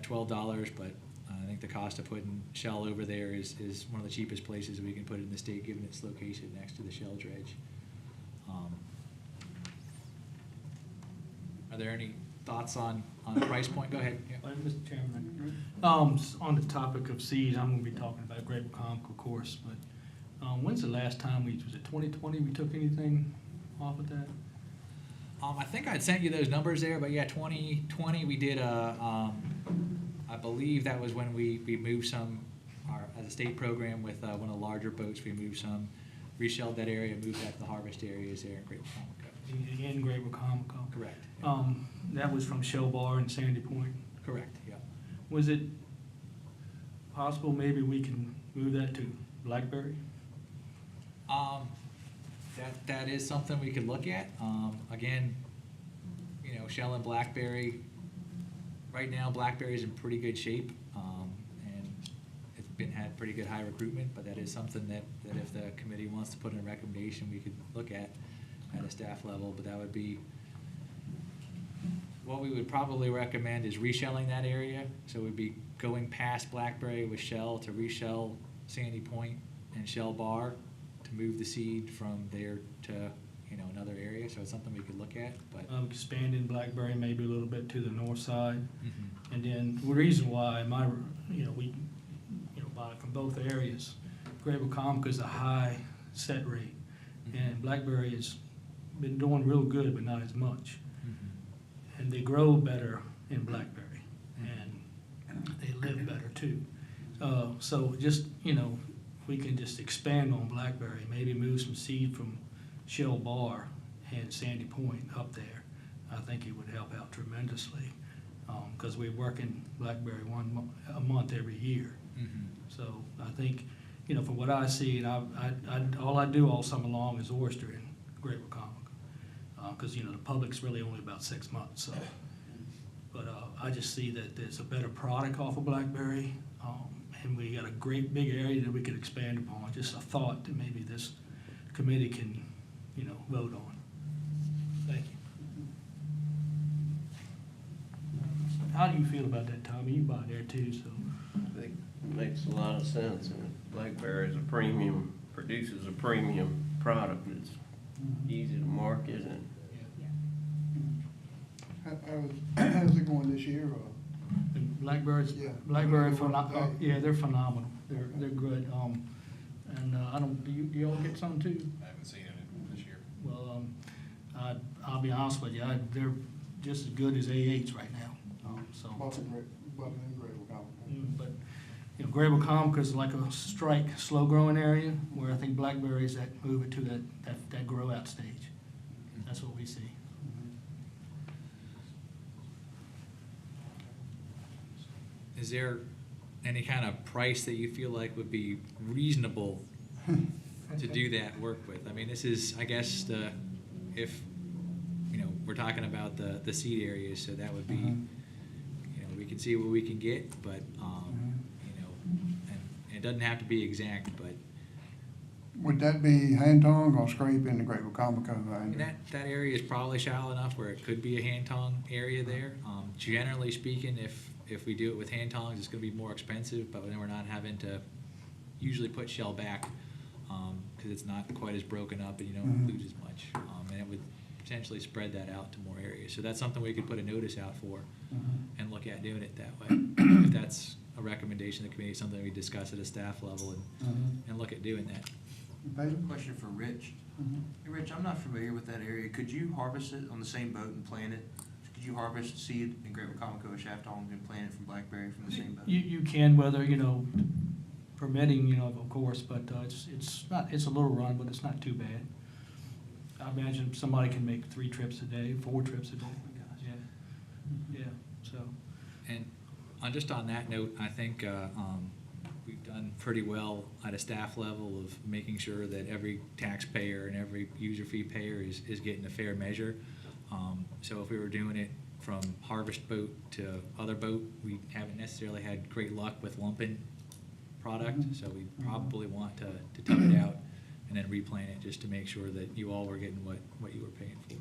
$12. But I think the cost of putting shell over there is one of the cheapest places we can put it in the state, given its location next to the shell dredge. Are there any thoughts on price point? Go ahead. Yeah. Mr. Chairman, on the topic of seed, I'm gonna be talking about Great Wacomico, of course, but when's the last time was it 2020, we took anything off of that? I think I'd sent you those numbers there, but yeah, 2020, we did I believe that was when we moved some, as a state program with one of the larger boats, we moved some, reshelled that area, moved that to the harvest areas there in Great Wacomico. In Great Wacomico? Correct. That was from Shell Bar and Sandy Point? Correct, yeah. Was it possible maybe we can move that to Blackberry? That is something we could look at. Again, Shell and Blackberry, right now Blackberry's in pretty good shape, and it's had pretty good high recruitment, but that is something that if the committee wants to put in a recommendation, we could look at a staff level, but that would be, what we would probably recommend is reshelling that area. So we'd be going past Blackberry with Shell to reshell Sandy Point and Shell Bar to move the seed from there to, another area. So it's something we could look at, but. Expanding Blackberry maybe a little bit to the north side. Mm-hmm. And then the reason why we buy from both areas, Great Wacomico is a high set rate, and Blackberry has been doing real good, but not as much. Mm-hmm. And they grow better in Blackberry, and they live better too. So just, we can just expand on Blackberry, maybe move some seed from Shell Bar and Sandy Point up there. I think it would help out tremendously, because we're working Blackberry a month every year. Mm-hmm. So I think, from what I see, and all I do all summer long is oyster in Great Wacomico, because the public's really only about 6 months. So, but I just see that there's a better product off of Blackberry, and we got a great big area that we could expand upon. Just a thought that maybe this committee can, vote on. Thank you. how do you feel about that, Tommy? You buy there too, so. I think it makes a lot of sense, and Blackberry is a premium, produces a premium product. It's easy to market, and How's it going this year? And Blackberries, Yeah. yeah, they're phenomenal. They're good. And I don't, do you all get some too? I haven't seen it this year. Well, I'll be honest with you, they're just as good as A8s right now, so. Button and Grable Common. But, you know, Grable Comica is like a strike, slow-growing area, where I think blackberries that move it to that grow-out stage. That's what we see. Is there any kind of price that you feel like would be reasonable to do that work with? I mean, this is, I guess, if, you know, we're talking about the seed areas, so that would be, you know, we can see what we can get, but, you know, and it doesn't have to be exact, but. Would that be hand tongue or scrape in the Grable Comica? That area is probably shallow enough where it could be a hand tongue area there. Generally speaking, if we do it with hand tongs, it's gonna be more expensive, but then we're not having to usually put shell back, cause it's not quite as broken up and you don't lose as much. And it would potentially spread that out to more areas. So that's something we could put a notice out for and look at doing it that way. If that's a recommendation of the committee, something we discuss at a staff level and look at doing that. Question for Rich. Hey, Rich, I'm not familiar with that area. Could you harvest it on the same boat and plant it? Could you harvest seed in Grable Comica or shaft tongue and plant it from blackberry from the same boat? You can, whether, you know, permitting, you know, of course, but it's not, it's a little run, but it's not too bad. I imagine somebody can make 3 trips a day, 4 trips a day. Yeah, so. And just on that note, I think we've done pretty well at a staff level of making sure that every taxpayer and every user fee payer is getting a fair measure. So if we were doing it from harvest boat to other boat, we haven't necessarily had great luck with lumping product, so we probably want to tub it out and then replant it just to make sure that you all were getting what you were paying for.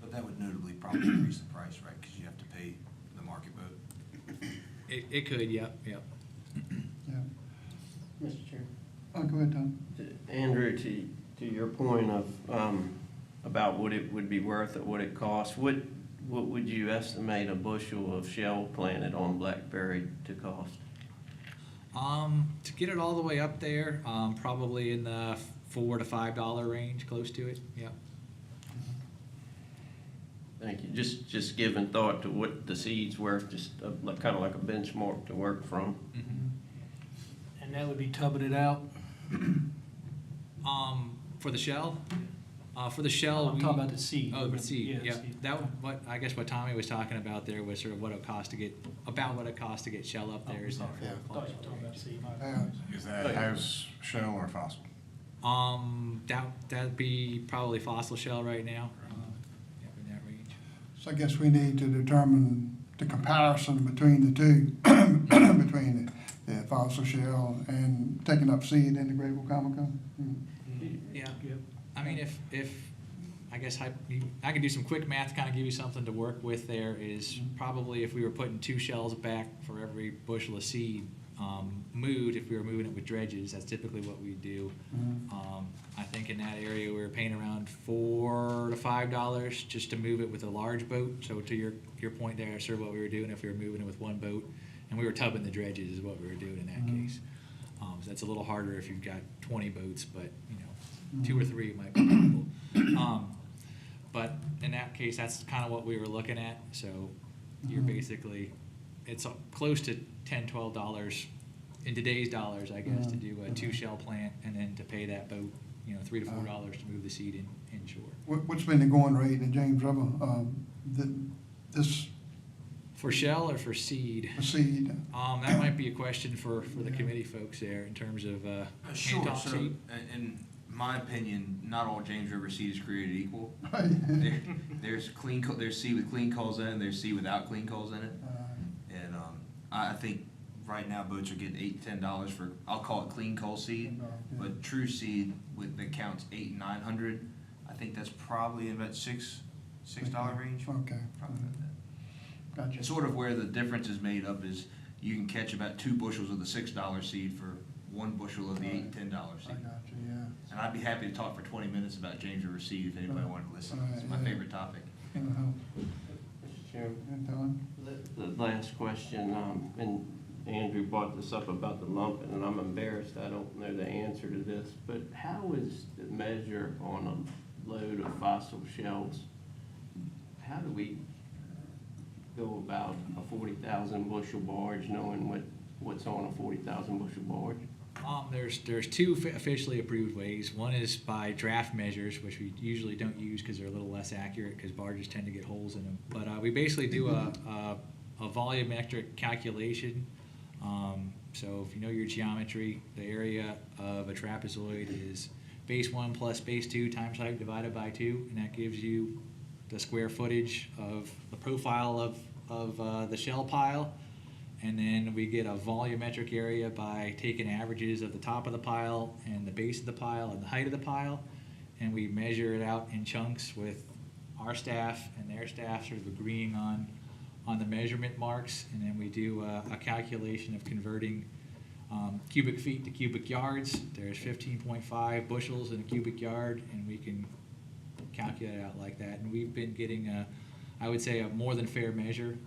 But that would notably probably increase the price, right? Because you have to pay the market boat. It could, yep. Yeah. Mr. Chairman. Go ahead, Tom. Andrew, to your point of, about what it would be worth or what it costs, what would you estimate a bushel of shell planted on blackberry to cost? To get it all the way up there, probably in the $4 to $5 range, close to it, yep. Thank you. Just giving thought to what the seed's worth, just kind of like a benchmark to work from. And that would be tubbing it out? For the shell? For the shell, I'm talking about the seed. Oh, the seed, yeah. seed. I guess what Tommy was talking about there was sort of what it costs to get, about what it costs to get shell up there. Is that I thought you were talking about seed. Is that house shell or fossil? That'd be probably fossil shell right now. Yeah, in that range. So I guess we need to determine the comparison between the two, between the fossil shell and taking up seed in the Grable Comica. Yeah. Yep. I mean, if I guess I can do some quick math to kind of give you something to work with there is probably if we were putting 2 shells back for every bushel of seed moved, if we were moving it with dredges, that's typically what we do. I think in that area we were paying around $4 to $5 just to move it with a large boat. So to your point there, sort of what we were doing if we were moving it with one boat, and we were tubbing the dredges is what we were doing in that case. So that's a little harder if you've got 20 boats, but you know, 2 or 3 might be doable. But in that case, that's kind of what we were looking at. So you're basically, it's close to $10, $12 in today's dollars, I guess, to do a 2 shell plant and then to pay that boat, you know, $3 to $4 to move the seed inshore. What's been the going rate in James River? This For shell or for seed? seed? That might be a question for the committee folks there in terms of Sure. hand-top So, seed. in my opinion, not all James River seed is created equal. There's seed with clean culls in it, and there's seed without clean culls in it. And I think right now boats are getting $8 to $10 for, I'll call it clean cull seed, but true seed that counts 800 and 900. I think that's probably in about $6 range. Okay. Probably about that. Gotcha. And sort of where the difference is made up is you can catch about 2 bushels of the $6 seed for 1 bushel of the $8 and $10 I seed. got you, yeah. And I'd be happy to talk for 20 minutes about James River seed if anybody wanted to listen. It's my Yeah. favorite topic. Mr. Chairman, And Don? the last question, and Andrew brought this up about the lumping, and I'm embarrassed, I don't know the answer to this, but how is the measure on a load of fossil shells? How do we go about a 40,000 bushel barge, knowing what's on a 40,000 bushel barge? There's two officially approved ways. One is by draft measures, which we usually don't use because they're a little less accurate because barges tend to get holes in them. But we basically do a volumetric calculation. So if you know your geometry, the area of a trapezoid is base 1 plus base 2 times height divided by 2, and that gives you the square footage of the profile of the shell pile. And then we get a volumetric area by taking averages of the top of the pile and the base of the pile and the height of the pile. And we measure it out in chunks with our staff and their staff sort of agreeing on the measurement marks. And then we do a calculation of converting cubic feet to cubic yards. There's 15.5 bushels in a cubic yard, and we can calculate it out like that. And we've been getting I would say a more than fair measure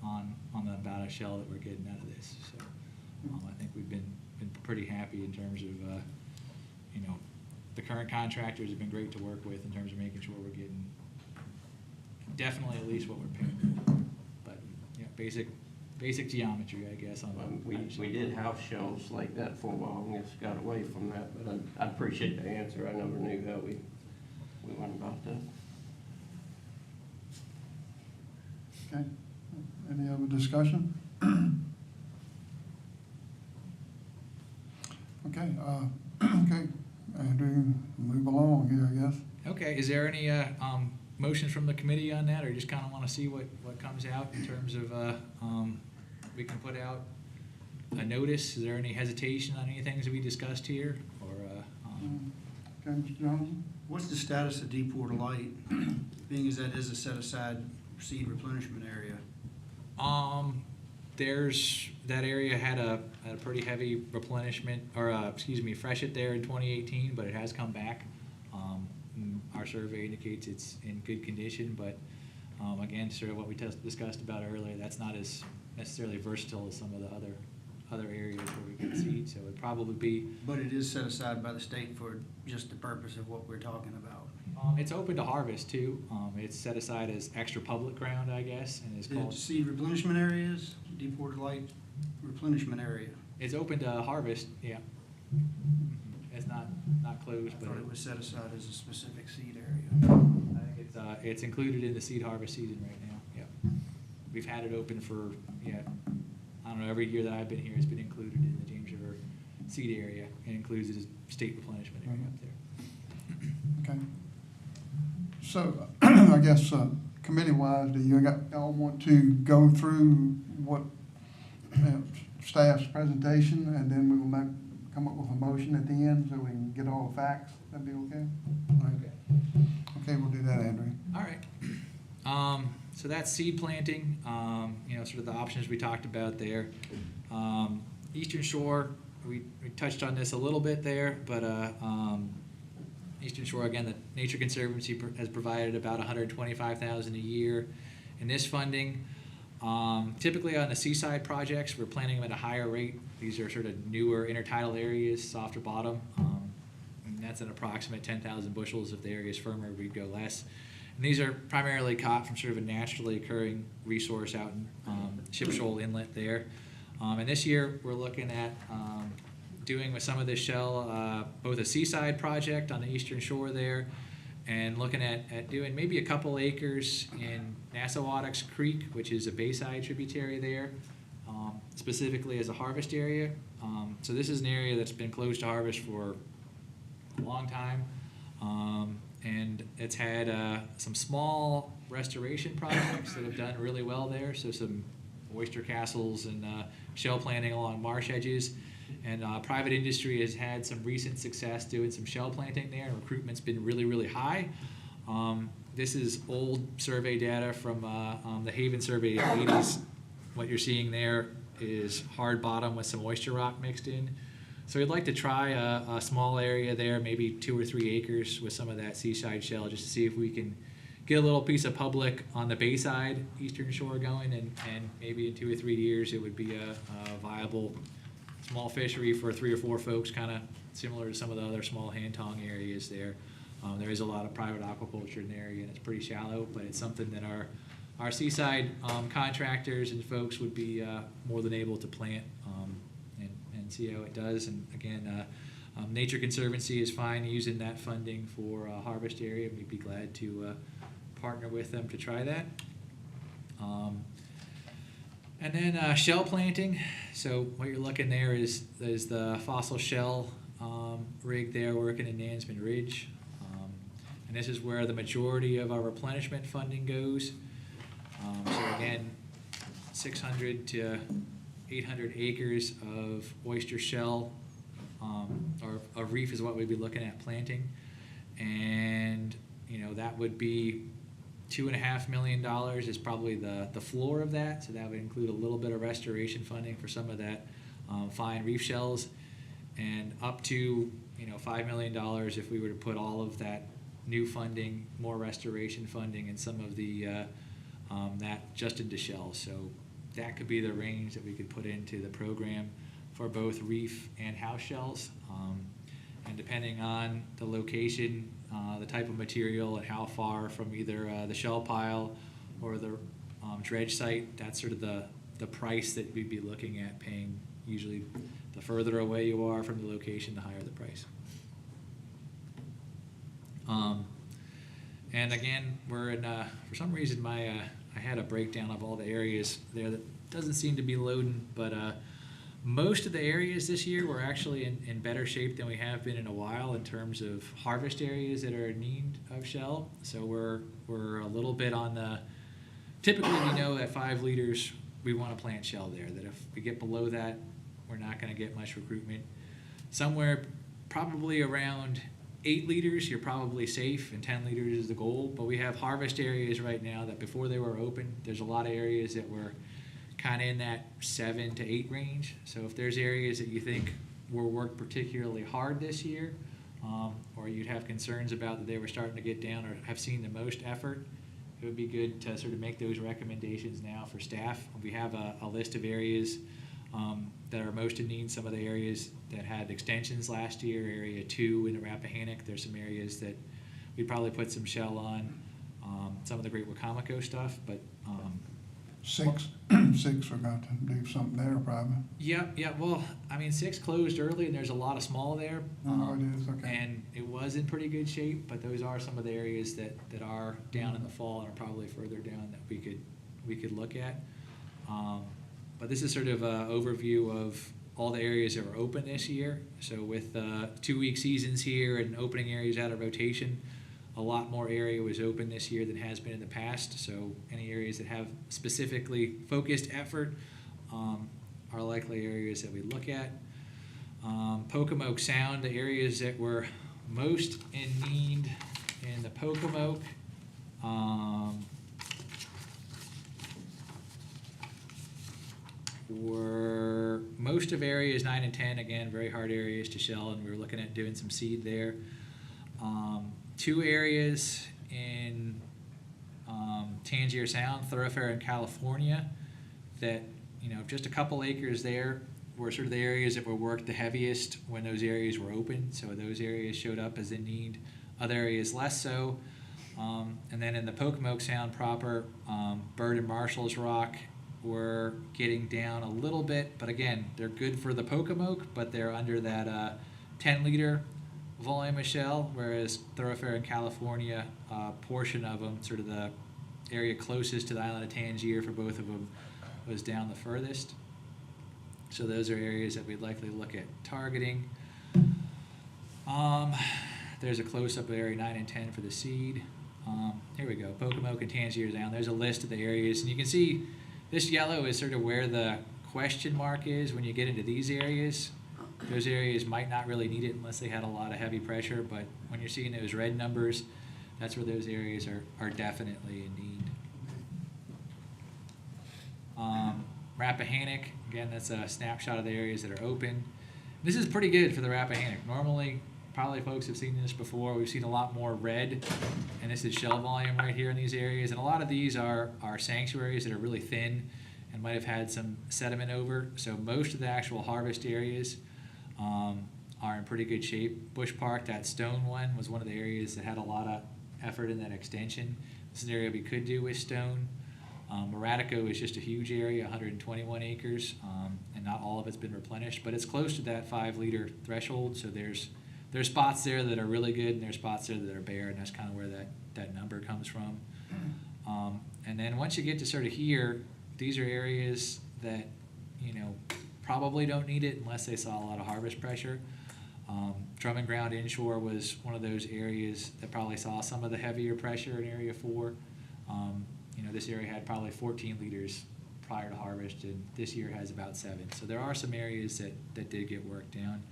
on the amount of shell that we're getting out of this. So I think we've been pretty happy in terms of the current contractors have been great to work with in terms of making sure we're getting definitely at least what we're paying for. But yeah, basic geometry, I guess. We did house shells like that for a while, and just got away from that, but I appreciate the answer. I never knew how we went about that. Okay, any other discussion? Okay, okay, Andrew, move along here, I guess. Okay, is there any motions from the committee on that, or you just kind of want to see what comes out in terms of we can put out a notice? Is there any hesitation on any things that we discussed here, or Okay, Mr. Johnson? What's the status of Deepwater Light, being as that is a set-aside seed replenishment area? That area had a pretty heavy replenishment, or freshet there in 2018, but it has come back. Our survey indicates it's in good condition, but again, sort of what we discussed about earlier, that's not as necessarily versatile as some of the other areas where we can seed, so it'd probably be. But it is set aside by the state for just the purpose of what we're talking about. It's open to harvest too. It's set aside as extra public ground, I guess, and it's called. The seed replenishment areas, Deepwater Light replenishment area. It's open to harvest, yeah. It's not closed, I but thought it was set aside as a specific seed area. I think it's included in the seed harvest season right now. Yeah, we've had it open for I don't know, every year that I've been here, it's been included in the James River seed area and includes the state replenishment area up there. Okay. So, I guess, committee-wise, do y'all want to go through what staff's presentation, and then we will come up with a motion at the end so we can get all the facts? That'd be okay? Okay. Okay, we'll do that, Andrew. All right. So that's seed planting, sort of the options we talked about there. Eastern Shore, we touched on this a little bit there, but Eastern Shore, again, the Nature Conservancy has provided about $125,000 a year in this funding. Typically on the seaside projects, we're planting them at a higher rate. These are sort of newer intertidal areas, softer bottom. And that's an approximate 10,000 bushels. If the area is firmer, we'd go less. And these are primarily caught from sort of a naturally occurring resource out in Ship Shoal Inlet there. And this year, we're looking at doing with some of this shell both a seaside project on the Eastern Shore there, and looking at doing maybe a couple acres in Nassawadox Creek, which is a bayside tributary there, specifically as a harvest area. So this is an area that's been closed to harvest for a long time. And it's had some small restoration projects that have done really well there. So some oyster castles and shell planting along marsh edges. And private industry has had some recent success doing some shell planting there. Recruitment's been really, really high. This is old survey data from the Haven survey of the 80s. What you're seeing there is hard bottom with some oyster rock mixed in. So we'd like to try a small area there, maybe 2 or 3 acres with some of that seaside shell, just to see if we can get a little piece of public on the Bayside Eastern Shore going, and maybe in 2 or 3 years it would be a viable small fishery for 3 or 4 folks, kind of similar to some of the other small hand tong areas there. There is a lot of private aquaculture in the area, and it's pretty shallow, but it's something that our seaside contractors and folks would be more than able to plant and see how it does. And again, Nature Conservancy is fine using that funding for a harvest area. We'd be glad to partner with them to try that. And then shell planting. So what you're looking there is the fossil shell rig there working in Nansman Ridge. And this is where the majority of our replenishment funding goes. So again, 600 to 800 acres of oyster shell, or a reef is what we'd be looking at planting. And, that would be $2.5 million is probably the floor of that. So that would include a little bit of restoration funding for some of that fine reef shells, and up to, $5 million if we were to put all of that new funding, more restoration funding, and some of the that just into shells. So that could be the range that we could put into the program for both reef and house shells. And depending on the location, the type of material, and how far from either the shell pile or the dredge site, that's sort of the price that we'd be looking at paying. Usually the further away you are from the location, the higher the price. And again, we're in, for some reason, I had a breakdown of all the areas there that doesn't seem to be loading, but most of the areas this year were actually in better shape than we have been in a while in terms of harvest areas that are in need of shell. So we're a little bit on the, typically we know at 5 liters, we want to plant shell there, that if we get below that, we're not going to get much recruitment. Somewhere probably around 8 liters, you're probably safe, and 10 liters is the goal. But we have harvest areas right now that before they were open, there's a lot of areas that were kind of in that 7 to 8 range. So if there's areas that you think were worked particularly hard this year, or you'd have concerns about that they were starting to get down or have seen the most effort, it would be good to sort of make those recommendations now for staff. We have a list of areas that are most in need. Some of the areas that had extensions last year, Area 2 in the Rappahannock, there's some areas that we'd probably put some shell on, some of the Great Wacomico stuff, but 6 forgot to do something there probably. Yeah, well, 6 closed early, and there's a lot of small there. Oh, it is, okay. And it was in pretty good shape, but those are some of the areas that are down in the fall and are probably further down that we could look at. But this is sort of an overview of all the areas that were open this year. So with 2-week seasons here and opening areas out of rotation, a lot more area was open this year than has been in the past. So any areas that have specifically focused effort are likely areas that we look at. Pocomoke Sound, the areas that were most in need in the Pocomoke. Were most of areas 9 and 10, again, very hard areas to shell, and we were looking at doing some seed there. 2 areas in Tangier Sound, Thoroughfare in California, that, just a couple acres there were sort of the areas that were worked the heaviest when those areas were open. So those areas showed up as in need, other areas less so. And then in the Pocomoke Sound proper, Bird and Marshall's Rock were getting down a little bit, but again, they're good for the Pocomoke, but they're under that 10-liter volume of shell, whereas Thoroughfare in California, portion of them, sort of the area closest to the island of Tangier for both of them, was down the furthest. So those are areas that we'd likely look at targeting. There's a close-up of area 9 and 10 for the seed. Here we go, Pocomoke and Tangier down. There's a list of the areas, and you can see this yellow is sort of where the question mark is when you get into these areas. Those areas might not really need it unless they had a lot of heavy pressure, but when you're seeing those red numbers, that's where those areas are definitely in need. Rappahannock, again, that's a snapshot of the areas that are open. This is pretty good for the Rappahannock. Normally, probably folks have seen this before. We've seen a lot more red, and this is shell volume right here in these areas. And a lot of these are sanctuaries that are really thin and might have had some sediment over. So most of the actual harvest areas are in pretty good shape. Bush Park, that stone one, was one of the areas that had a lot of effort in that extension. This is an area we could do with stone. Moratico is just a huge area, 121 acres, and not all of it's been replenished, but it's close to that 5-liter threshold. So there's spots there that are really good, and there's spots there that are bare, and that's kind of where that number comes from. And then once you get to sort of here, these are areas that, you know, probably don't need it unless they saw a lot of harvest pressure. Drummond Ground inshore was one of those areas that probably saw some of the heavier pressure in Area 4. You know, this area had probably 14 liters prior to harvest, and this year has about 7. So there are some areas that did get worked down.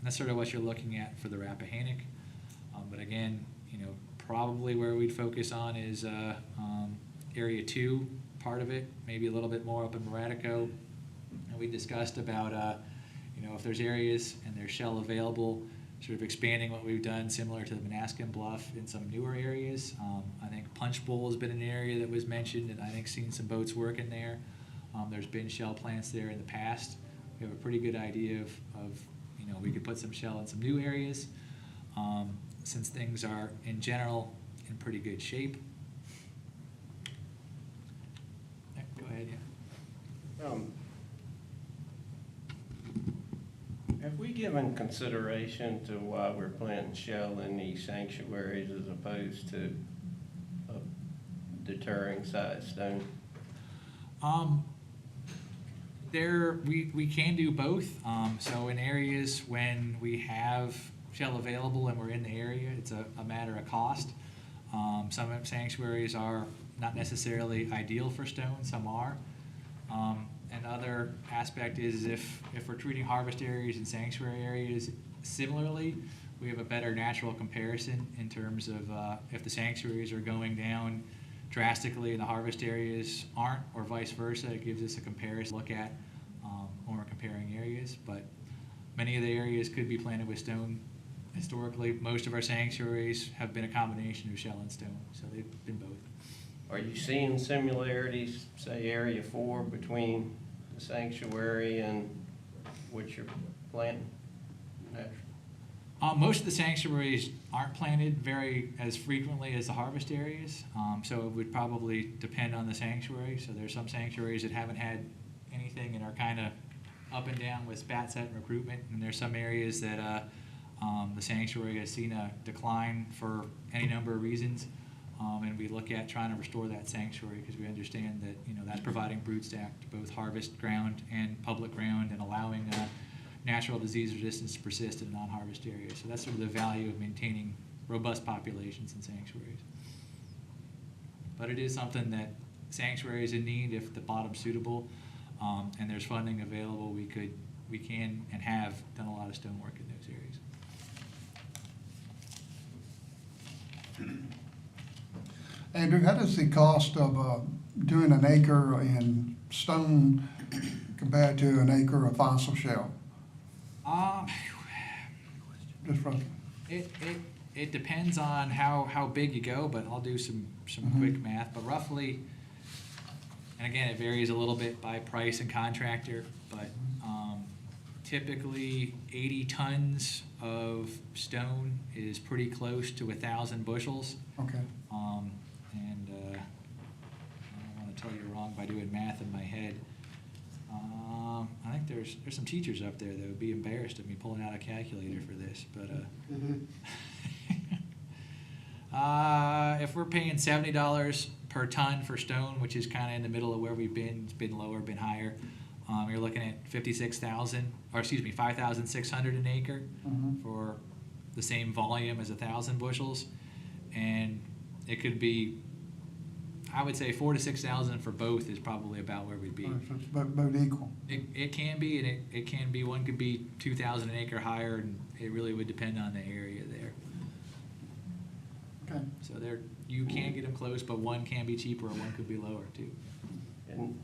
That's sort of what you're looking at for the Rappahannock. But again, you know, probably where we'd focus on is Area 2, part of it, maybe a little bit more up in Moratico. And we discussed about, you know, if there's areas and there's shell available, sort of expanding what we've done similar to the Manasquan Bluff in some newer areas. I think Punch Bowl has been an area that was mentioned, and I think seen some boats working there. There's been shell plants there in the past. We have a pretty good idea of you know, we could put some shell in some new areas since things are in general in pretty good shape. Yeah, go ahead, yeah. Have we given consideration to why we're planting shell in these sanctuaries as opposed to deterring side stone? We can do both. So in areas when we have shell available and we're in the area, it's a matter of cost. Some sanctuaries are not necessarily ideal for stone, some are. Another aspect is if we're treating harvest areas and sanctuary areas similarly, we have a better natural comparison in terms of if the sanctuaries are going down drastically and the harvest areas aren't, or vice versa. It gives us a comparison to look at when we're comparing areas. But many of the areas could be planted with stone. Historically, most of our sanctuaries have been a combination of shell and stone, so they've been both. Are you seeing similarities, say Area 4, between the sanctuary and what you're planting? Most of the sanctuaries aren't planted very as frequently as the harvest areas, so it would probably depend on the sanctuary. So there's some sanctuaries that haven't had anything and are kind of up and down with spat set and recruitment, and there's some areas that the sanctuary has seen a decline for any number of reasons. And we look at trying to restore that sanctuary because we understand that, you know, that's providing broodstock to both harvest ground and public ground and allowing natural disease resistance to persist in non-harvest areas. So that's sort of the value of maintaining robust populations in sanctuaries. But it is something that sanctuaries in need, if the bottom's suitable and there's funding available, we can and have done a lot of stonework in those areas. Andrew, how does the cost of doing an acre in stone compared to an acre of fossil shell? Just roughly. It depends on how big you go, but I'll do some quick math. But roughly, and again, it varies a little bit by price and contractor, but typically 80 tons of stone is pretty close to 1,000 bushels. Okay. And I don't want to tell you wrong by doing math in my head. I think there's some teachers up there that would be embarrassed at me pulling out a calculator for this, but if we're paying $70 per ton for stone, which is kind of in the middle of where we've been, it's been lower, been higher. You're looking at 5,600 an acre for the same volume as 1,000 bushels, and it could be, I would say 4,000 to 6,000 for both is probably about where we'd be. So it's about equal. It can be, and it can be. One could be 2,000 an acre higher, and it really would depend on the area there. Okay. So you can get them close, but one can be cheaper or one could be lower too. And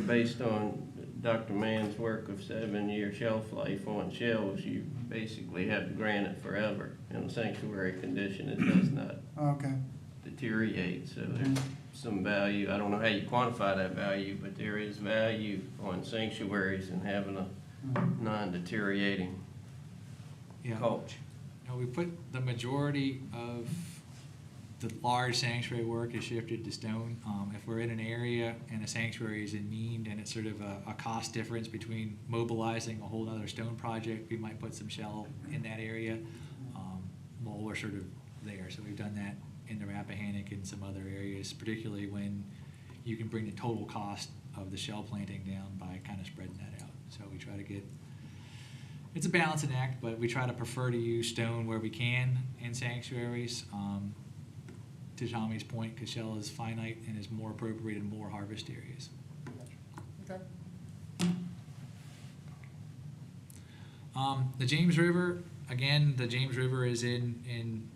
based on Dr. Mann's work of 7-year shelf life on shelves, you basically have to grant it forever. In sanctuary condition, it does not Okay. deteriorate, so there's some value. I don't know how you quantify that value, but there is value on sanctuaries and having a non-deteriorating Yeah. culture. Now, we put the majority of the large sanctuary work is shifted to stone. If we're in an area and a sanctuary is in need and it's sort of a cost difference between mobilizing a whole other stone project, we might put some shell in that area while we're sort of there. So we've done that in the Rappahannock and some other areas, particularly when you can bring the total cost of the shell planting down by kind of spreading that out. So we try to get, it's a balancing act, but we try to prefer to use stone where we can in sanctuaries. To Tommy's point, because shell is finite and is more appropriate in more harvest areas. Okay. The James River, again, the James River is in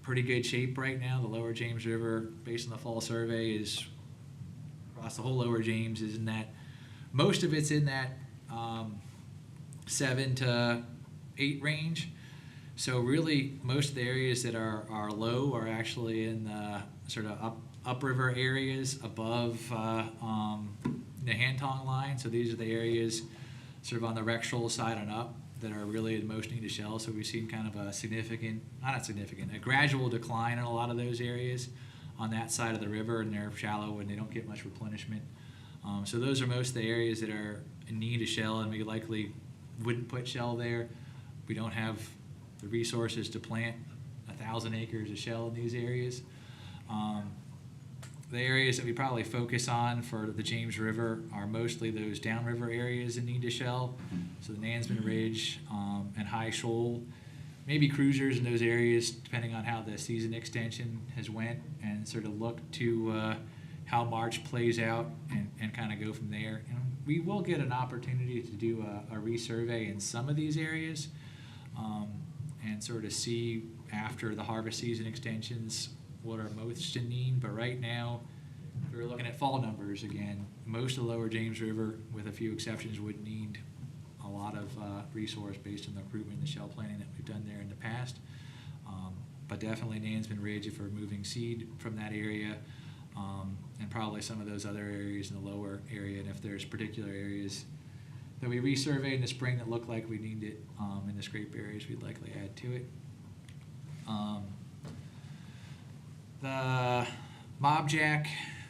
pretty good shape right now. The lower James River, based on the fall survey, is across the whole lower James is in that, most of it's in that 7 to 8 range. So really, most of the areas that are low are actually in the sort of upriver areas above the Hantong line. So these are the areas sort of on the Rexall side and up that are really the most need to shell. So we've seen kind of a a gradual decline in a lot of those areas on that side of the river, and they're shallow and they don't get much replenishment. So those are most of the areas that are in need of shell, and we likely wouldn't put shell there. We don't have the resources to plant 1,000 acres of shell in these areas. The areas that we probably focus on for the James River are mostly those downriver areas in need of shell. So the Nansman Ridge and High Shoal, maybe cruisers in those areas, depending on how the season extension has went, and sort of look to how March plays out and kind of go from there. And we will get an opportunity to do a resurvey in some of these areas. And sort of see after the harvest season extensions what are most in need. But right now, if we're looking at fall numbers again, most of the lower James River, with a few exceptions, would need a lot of resource based on the recruitment and the shell planting that we've done there in the past. But definitely Nansman Ridge if we're moving seed from that area, and probably some of those other areas in the lower area. And if there's particular areas that we resurveyed in the spring that looked like we needed it in the scrape areas, we'd likely add to it. The Mobjack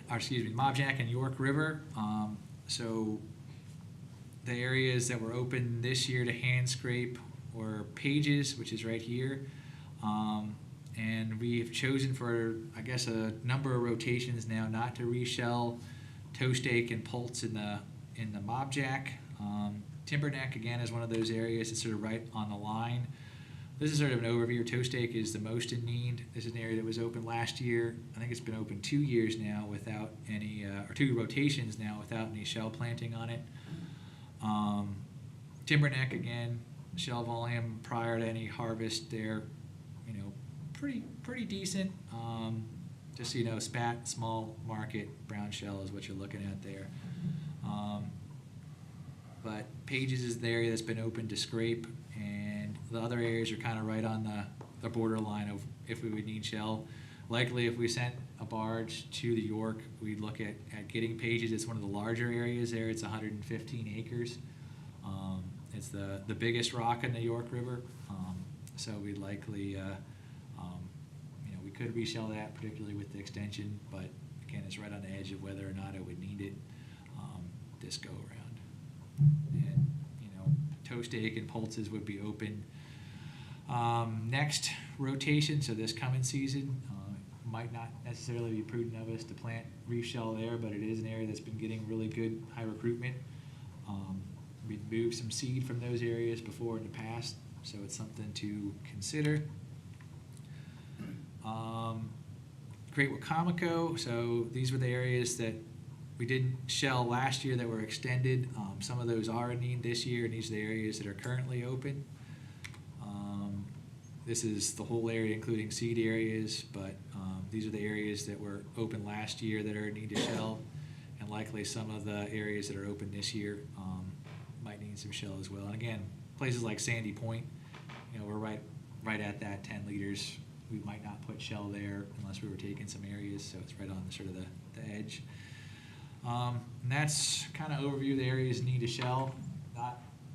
and York River. So the areas that were open this year to hand scrape were Pages, which is right here. And we've chosen for, I guess, a number of rotations now not to reshell toe stake and pulse in the Mobjack. Timber Neck, again, is one of those areas that's sort of right on the line. This is sort of an overview. Toe stake is the most in need. This is an area that was open last year. I think it's been open 2 years now without any, or 2 rotations now without any shell planting on it. Timber Neck, again, shell volume prior to any harvest there, pretty decent. Just so you know, spat, small market, brown shell is what you're looking at there. But Pages is the area that's been open to scrape, and the other areas are kind of right on the borderline of if we would need shell. Likely, if we sent a barge to the York, we'd look at getting Pages. It's one of the larger areas there. It's 115 acres. It's the biggest rock in the York River. So we'd likely, we could reshell that, particularly with the extension, but again, it's right on the edge of whether or not it would need it this go around. And, toe stake and pulses would be open next rotation, so this coming season. Might not necessarily be prudent of us to plant reef shell there, but it is an area that's been getting really good high recruitment. We've moved some seed from those areas before in the past, so it's something to consider. Great Wacomico, so these were the areas that we didn't shell last year that were extended. Some of those are in need this year, and these are the areas that are currently open. this is the whole area, including seed areas, but these are the areas that were open last year that are in need of shell, and likely some of the areas that are open this year might need some shell as well. And again, places like Sandy Point, we're right at that 10 liters. We might not put shell there unless we were taking some areas, so it's right on the sort of the edge. And that's kind of overview of the areas in need of shell.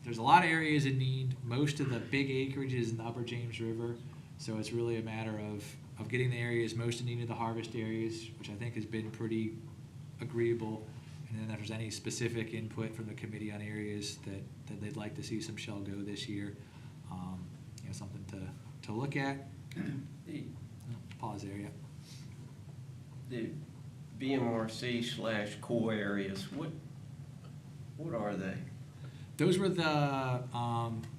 There's a lot of areas in need. Most of the big acreage is in the upper James River, so it's really a matter of getting the areas most in need of the harvest areas, which I think has been pretty agreeable. And then if there's any specific input from the committee on areas that they'd like to see some shell go this year, something to look at. Pause there, yeah. The BMRC/core areas, what are they? Those were the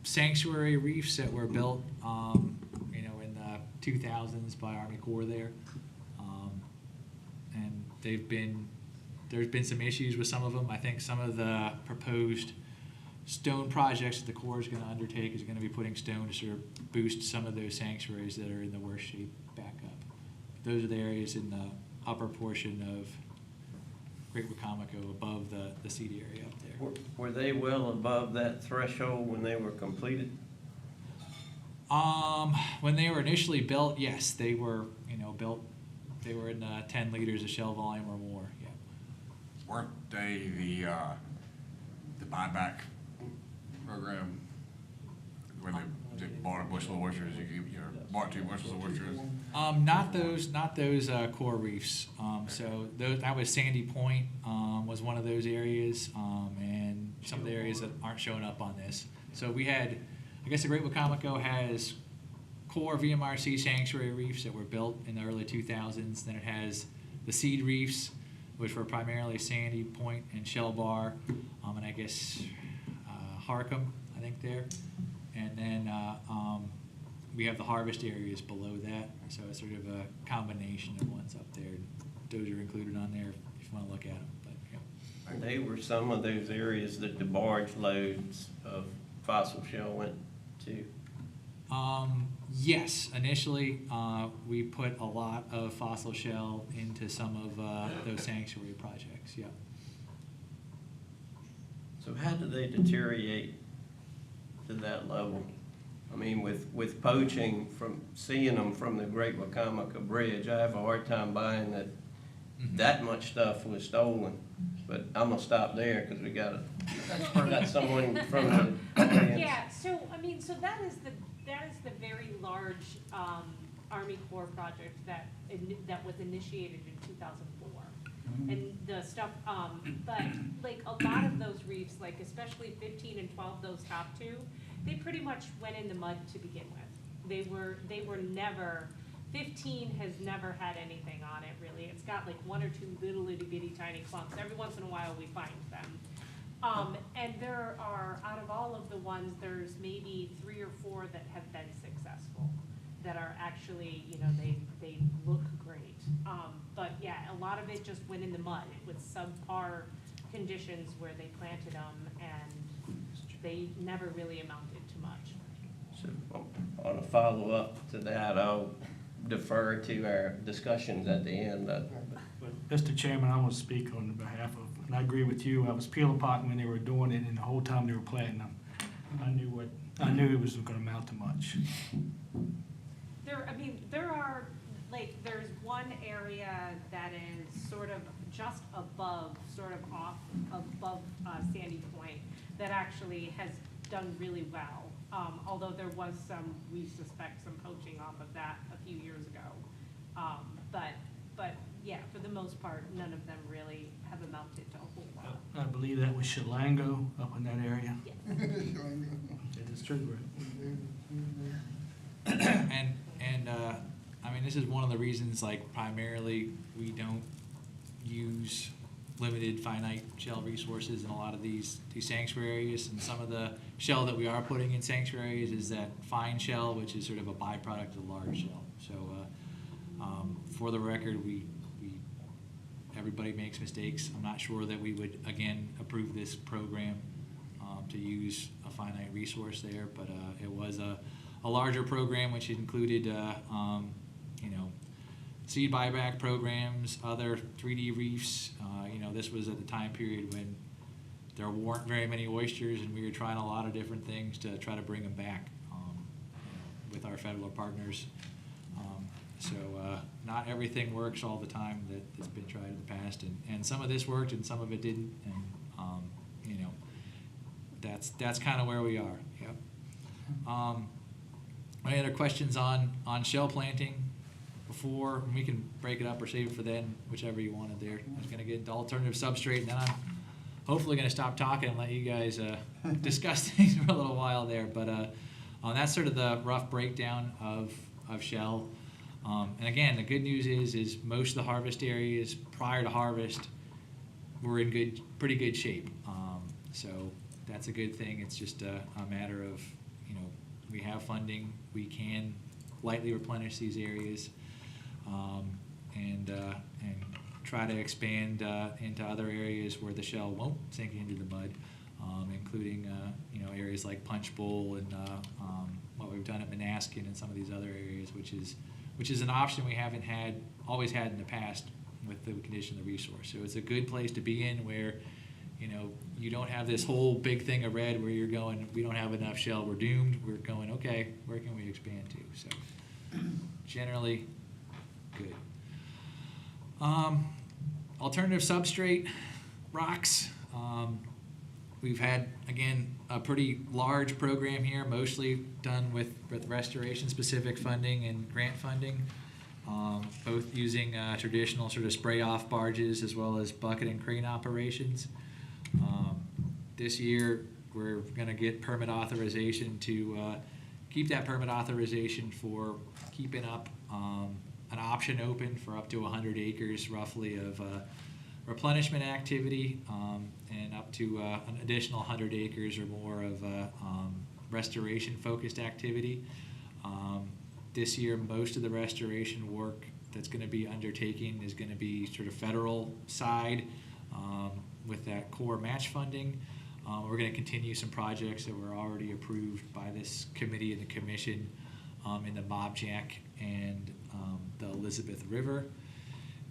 sanctuary reefs that were built, in the 2000s by Army Corps there. And there's been some issues with some of them. I think some of the proposed stone projects that the Corps is going to undertake is going to be putting stone to sort of boost some of those sanctuaries that are in the worst shape back up. Those are the areas in the upper portion of Great Wicomico above the seed area up there. Were they well above that threshold when they were completed? When they were initially built, yes, they were, built. They were in 10 liters of shell volume or more. Yeah. Weren't they the buyback program when they bought a bushel of oysters? You bought 2 bushels of oysters. Not those core reefs. So that was Sandy Point was one of those areas, and some of the areas that aren't showing up on this. So we had, I guess the Great Wicomico has core VMRC sanctuary reefs that were built in the early 2000s. Then it has the seed reefs, which were primarily Sandy Point and Shell Bar, and I guess Harcum, I think there. And then we have the harvest areas below that, so it's sort of a combination of ones up there. Those are included on there if you want to look at them. But, yeah. They were some of those areas that the barge loads of fossil shell went to. Yes, initially we put a lot of fossil shell into some of those sanctuary projects. Yeah. So how do they deteriorate to that level? I mean, with poaching, from seeing them from the Great Wicomico Bridge, I have a hard time buying that much stuff was stolen. But I'm gonna stop there because we got someone from the audience. Yeah. So that is the very large Army Corps project that was initiated in 2004. And the stuff, but like a lot of those reefs, like especially 15 and 12, those top two, they pretty much went in the mud to begin with. They were never, 15 has never had anything on it really. It's got like 1 or 2 little itty bitty tiny clumps. Every once in a while we find them. And there are, out of all of the ones, there's maybe 3 or 4 that have been successful, that are actually, they look great. But yeah, a lot of it just went in the mud with subpar conditions where they planted them, and they never really amounted to much. So on a follow-up to that, I'll defer to our discussions at the end. But Mr. Chairman, I want to speak on behalf of, and I agree with you, I was peeling pot when they were doing it, and the whole time they were planting them. I knew it wasn't going to amount to much. There's one area that is sort of just above, above Sandy Point that actually has done really well. Although there was we suspect some poaching off of that a few years ago. But yeah, for the most part, none of them really have amounted to a whole lot. I believe that was Shalango up in that area. Yes. It is true, right? And I mean, this is one of the reasons, like, primarily we don't use limited finite shell resources in a lot of these sanctuary areas. And some of the shell that we are putting in sanctuaries is that fine shell, which is sort of a byproduct of large shell. So for the record, everybody makes mistakes. I'm not sure that we would, again, approve this program to use a finite resource there, but it was a a larger program which included, seed buyback programs, other 3D reefs. This was at the time period when there weren't very many oysters, and we were trying a lot of different things to try to bring them back with our federal partners. So not everything works all the time that's been tried in the past, and some of this worked and some of it didn't, and that's kind of where we are. Yep. Any other questions on shell planting before? We can break it up or save it for then, whichever you wanted there. I was going to get into alternative substrate, and then I'm hopefully going to stop talking and let you guys discuss things for a little while there. But that's sort of the rough breakdown of shell. And again, the good news is most of the harvest areas prior to harvest were in pretty good shape. So that's a good thing. It's just a matter of, we have funding. We can lightly replenish these areas and try to expand into other areas where the shell won't sink into the mud, including areas like Punch Bowl and what we've done at Manaskin and some of these other areas, which is an option we haven't always had in the past with the condition of the resource. So it's a good place to be in where you don't have this whole big thing of red where you're going, we don't have enough shell, we're doomed. We're going, okay, where can we expand to? So generally good. Alternative substrate, rocks. We've had, again, a pretty large program here, mostly done with restoration-specific funding and grant funding, both using traditional sort of spray-off barges as well as bucket and crane operations. This year, we're going to get permit authorization to keep that permit authorization for keeping up an option open for up to 100 acres roughly of replenishment activity and up to an additional 100 acres or more of restoration-focused activity. This year, most of the restoration work that's going to be undertaken is going to be sort of federal side with that core match funding. We're going to continue some projects that were already approved by this committee and the commission in the Mobjack and the Elizabeth River.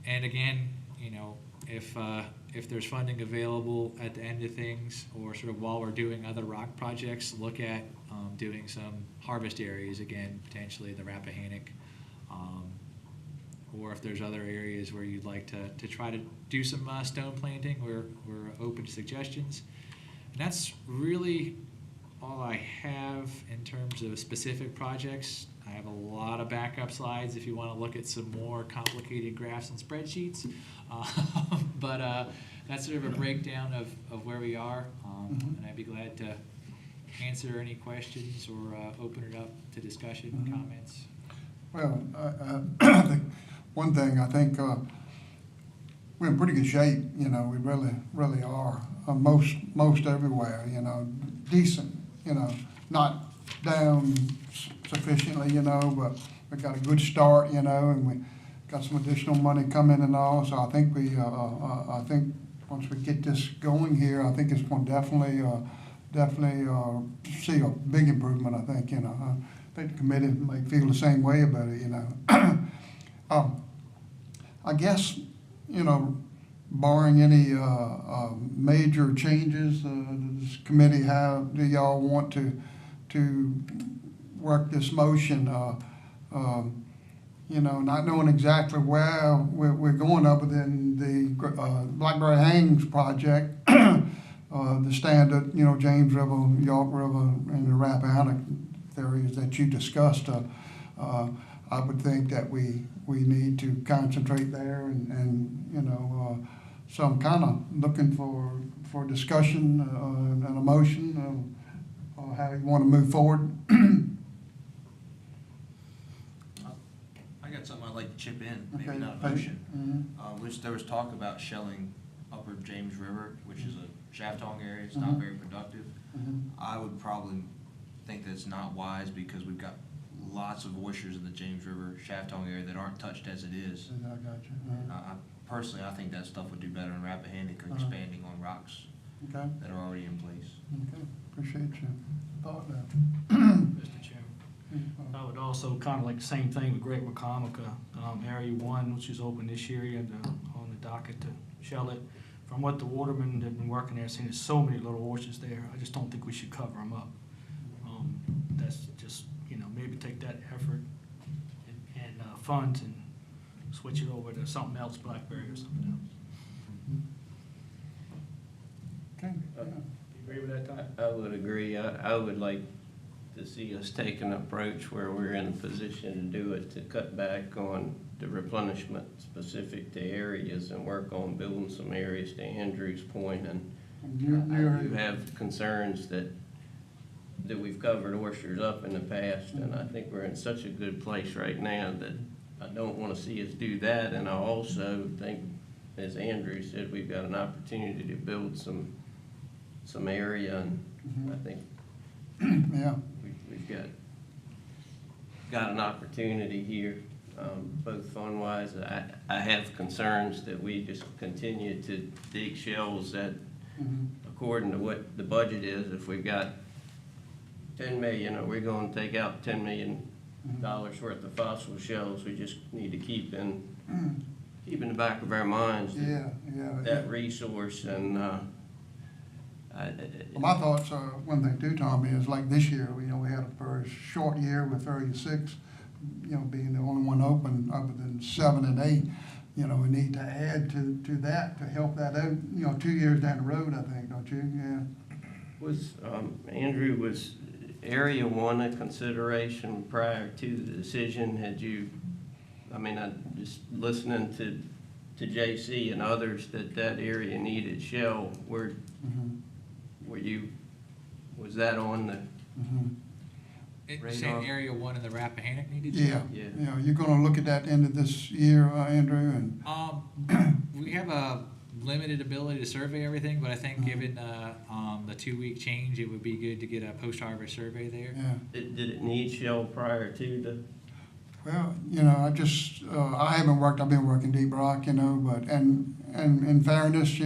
And again, if there's funding available at the end of things, or sort of while we're doing other rock projects, look at doing some harvest areas again, potentially the Rappahannock, or if there's other areas where you'd like to try to do some stone planting, we're open to suggestions. And that's really all I have in terms of specific projects. I have a lot of backup slides if you want to look at some more complicated graphs and spreadsheets. But that's sort of a breakdown of where we are. And I'd be glad to answer any questions or open it up to discussion and comments. Well, I think one thing, I think we're in pretty good shape. We really are. Most everywhere, decent, not down sufficiently, but we got a good start, and we got some additional money coming and all. So I think I think once we get this going here, I think it's going to definitely see a big improvement. I think, I think the committee might feel the same way about it, I guess, barring any major changes, this committee, how do y'all want to work this motion? Not knowing exactly where we're going other than the Blackberry Hangs project, the standard, James River, York River, and the Rappahannock areas that you discussed. I would think that we need to concentrate there and so I'm kind of looking for discussion and a motion of how you want to move forward. I got something I'd like to chip in, maybe Okay. not a motion. There was talk about shelling upper James River, which is a shaftong area. It's not very productive. I would probably think that it's not wise because we've got lots of oysters in the James River shaftong area that aren't touched as it is. I got you. Personally, I think that stuff would do better in Rappahannock or expanding on rocks Okay. that are already in place. Okay. Appreciate your thought there. Mr. Chairman. I would also kind of like the same thing with Great Wacomica, Area 1, which is open this year, and on the docket to shell it. From what the watermen have been working there, seeing there's so many little oysters there, I just don't think we should cover them up. That's just, maybe take that effort and funds and switch it over to something else, blackberry or something else. Okay. You agree with that, Tom? I would agree. I would like to see us take an approach where we're in a position to do it, to cut back on the replenishment specific to areas and work on building some areas, to Andrew's point. And I do have concerns that we've covered oysters up in the past, and I think we're in such a good place right now that I don't want to see us do that. And I also think, as Andrew said, we've got an opportunity to build some area, and I think Yeah. we've got an opportunity here, both fund-wise. I have concerns that we just continue to dig shells that, according to what the budget is, if we've got 10 million, are we going to take out $10 million worth of fossil shells? We just need to keep in the back of our minds that resource. And Well, my thoughts are, one thing too, Tommy, is like this year, we had a very short year with 36, being the only one open other than 7 and 8. We need to add to that to help that out, 2 years down the road, I think, don't you? Yeah. Was, Andrew, was Area 1 a consideration prior to the decision? Had you, I just listening to JC and others that area needed shell, was that on the Saying Area 1 in the Rappahannock needed? Yeah. Yeah. You're gonna look at that end of this year, Andrew, and, We have a limited ability to survey everything, but I think given the 2-week change, it would be good to get a post-harvest survey there. yeah. Did it need shell prior to the? Well, I haven't worked, I've been working Deep Rock, but, and in fairness,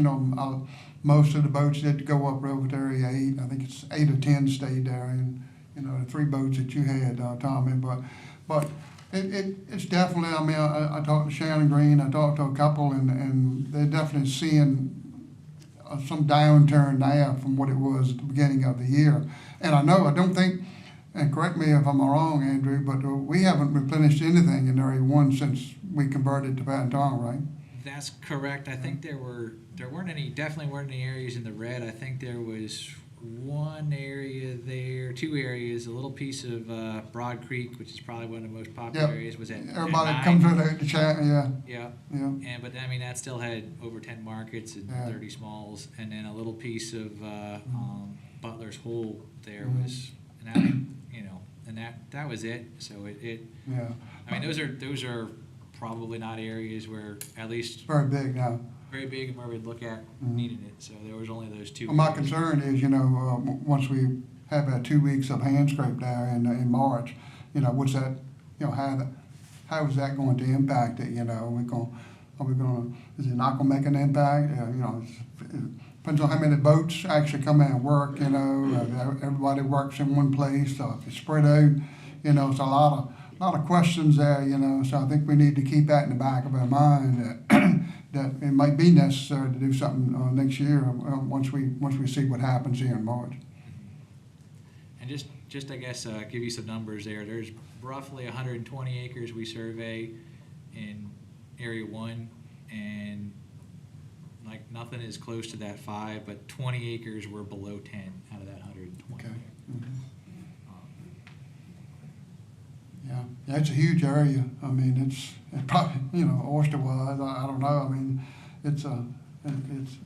most of the boats did go up over to Area 8. I think it's 8 or 10 stayed there, and, the 3 boats that you had, Tommy, but it's definitely, I talked to Shannon Green, I talked to a couple, and they're definitely seeing some downturn now from what it was at the beginning of the year. And I don't think, and correct me if I'm wrong, Andrew, but we haven't replenished anything in Area 1 since we converted to Patentong, right? That's correct. I think definitely weren't any areas in the red. I think there was one area there, 2 areas, a little piece of Broad Creek, which is probably one of the most popular areas, was at Everybody at comes 9. to the chat, yeah. Yeah. But that still had over 10 markets and 30 smalls, and then a little piece of Butler's Hole there was, and that was it. So those are probably not areas where, at least Very big now. very big, and where we'd look at needing it. So there was only those 2 Well, my areas. concern is, once we have our 2 weeks of hand scrape there in March, what's that, how is that going to impact it? Are we going, is it not going to make an impact? Depends on how many boats actually come in and work, everybody works in one place, so if it's spread out, it's a lot of questions there, so I think we need to keep that in the back of our mind that it might be necessary to do something next year once we see what happens here in March. And just I guess give you some numbers there. There's roughly 120 acres we survey in Area 1, and like nothing is close to that 5, but 20 acres were below 10 out of that 120. Okay. Yeah, it's a huge area. It's probably, oyster-wise, I don't know. It is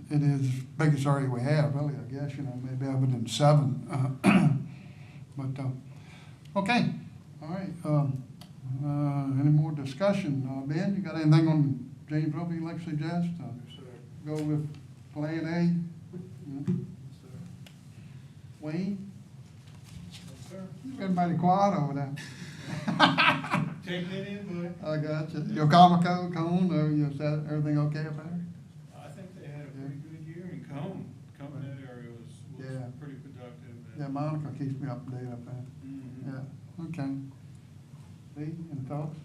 the biggest area we have, really, I guess, maybe other than 7. But, okay, all right. Any more discussion? Ben, you got anything on James Roby you'd like to suggest? Go with Plan A? Wayne? Everybody quiet over there. Taking it in, bud. I got you. Your Comico, Cone, is that everything okay up there? I think they had a pretty good year, and Cone in that area was Yeah. pretty productive. Yeah, Monica keeps me up to date up there. Mhm. Yeah. Okay. Lee, any thoughts?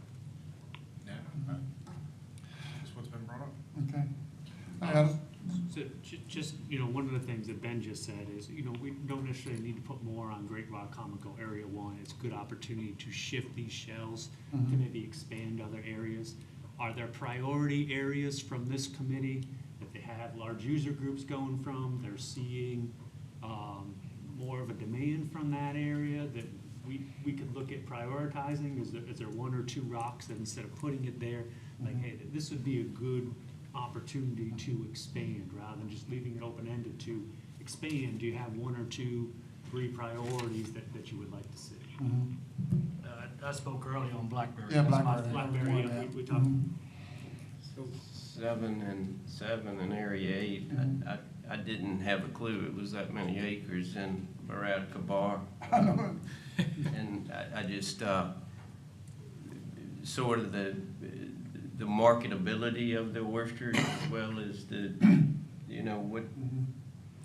Yeah, that's what's been brought up. Okay. Adam? So just, one of the things that Ben just said is, we don't necessarily need to put more on Great Rock Comical Area 1. It's a good opportunity to shift these shells to maybe expand other areas. Are there priority areas from this committee that they have large user groups going from? They're seeing more of a demand from that area that we could look at prioritizing? Is there one or two rocks that instead of putting it there, like, hey, this would be a good opportunity to expand rather than just leaving it open-ended to expand? Do you have one or two, three priorities that you would like to see? I spoke earlier on Blackberry. Yeah, That's my Blackberry. thing. Blackberry, we talked. So 7 and Area 8, I didn't have a clue it was that many acres in Barad Kabar. And I just, sort of the marketability of the oysters as well as the,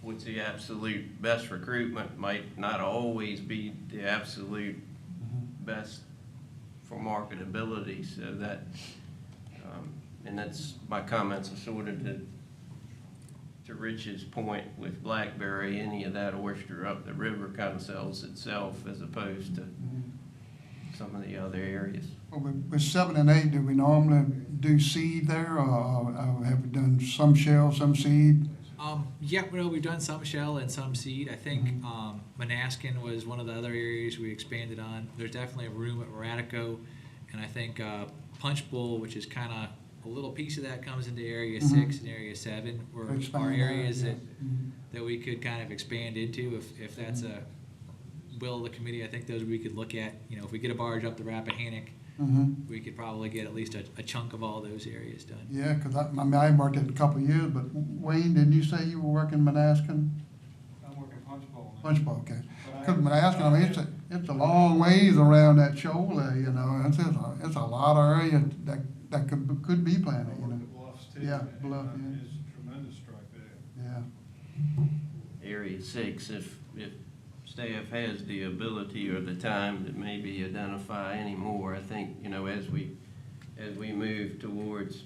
what's the absolute best recruitment might not always be the absolute best for marketability. So that, and that's my comments are sort of to Rich's point with Blackberry, any of that oyster up the river kind of sells itself as opposed to some of the other areas. Well, with 7 and 8, do we normally do seed there, or have we done some shell, some seed? Yeah, well, we've done some shell and some seed. I think Manaskin was one of the other areas we expanded on. There's definitely a room at Radico, and I think Punch Bowl, which is kind of a little piece of that, comes into Area 6 and Area 7, are areas that we could kind of expand into if that's a will of the committee. I think those we could look at. If we get a barge up the Rappahannock, we could probably get at least a chunk of all those areas done. Yeah, because I worked it a couple of years, but Wayne, didn't you say you were working Manaskin? I'm working Punch Bowl. Punch Bowl, okay. Because Manaskin, it's a long ways around that shoal there, It's a lot of area that could be planted, Bluffs too. Yeah, Bluff, yeah. It's a tremendous strike there. Yeah. Area 6, if staff has the ability or the time to maybe identify any more, I think, as we move towards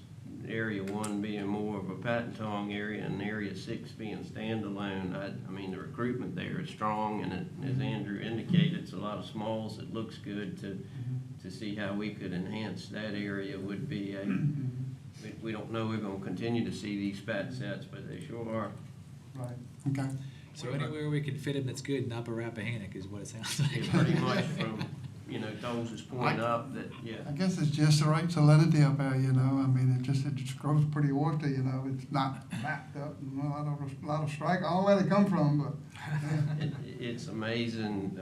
Area 1 being more of a Patentong area and Area 6 being standalone, I mean, the recruitment there is strong, and as Andrew indicated, it's a lot of smalls. It looks good to see how we could enhance that area would be we don't know we're going to continue to see these fat sets, but they sure are. Right, okay. So anywhere we can fit them that's good in Upper Rappahannock is what it sounds like. It's pretty much from, Dole's point up that, yeah. I guess it's just the right salinity up there, I mean, it just grows pretty oyster, it's not backed up, and a lot of strike. I don't know where they come from, but. Yeah. It's amazing,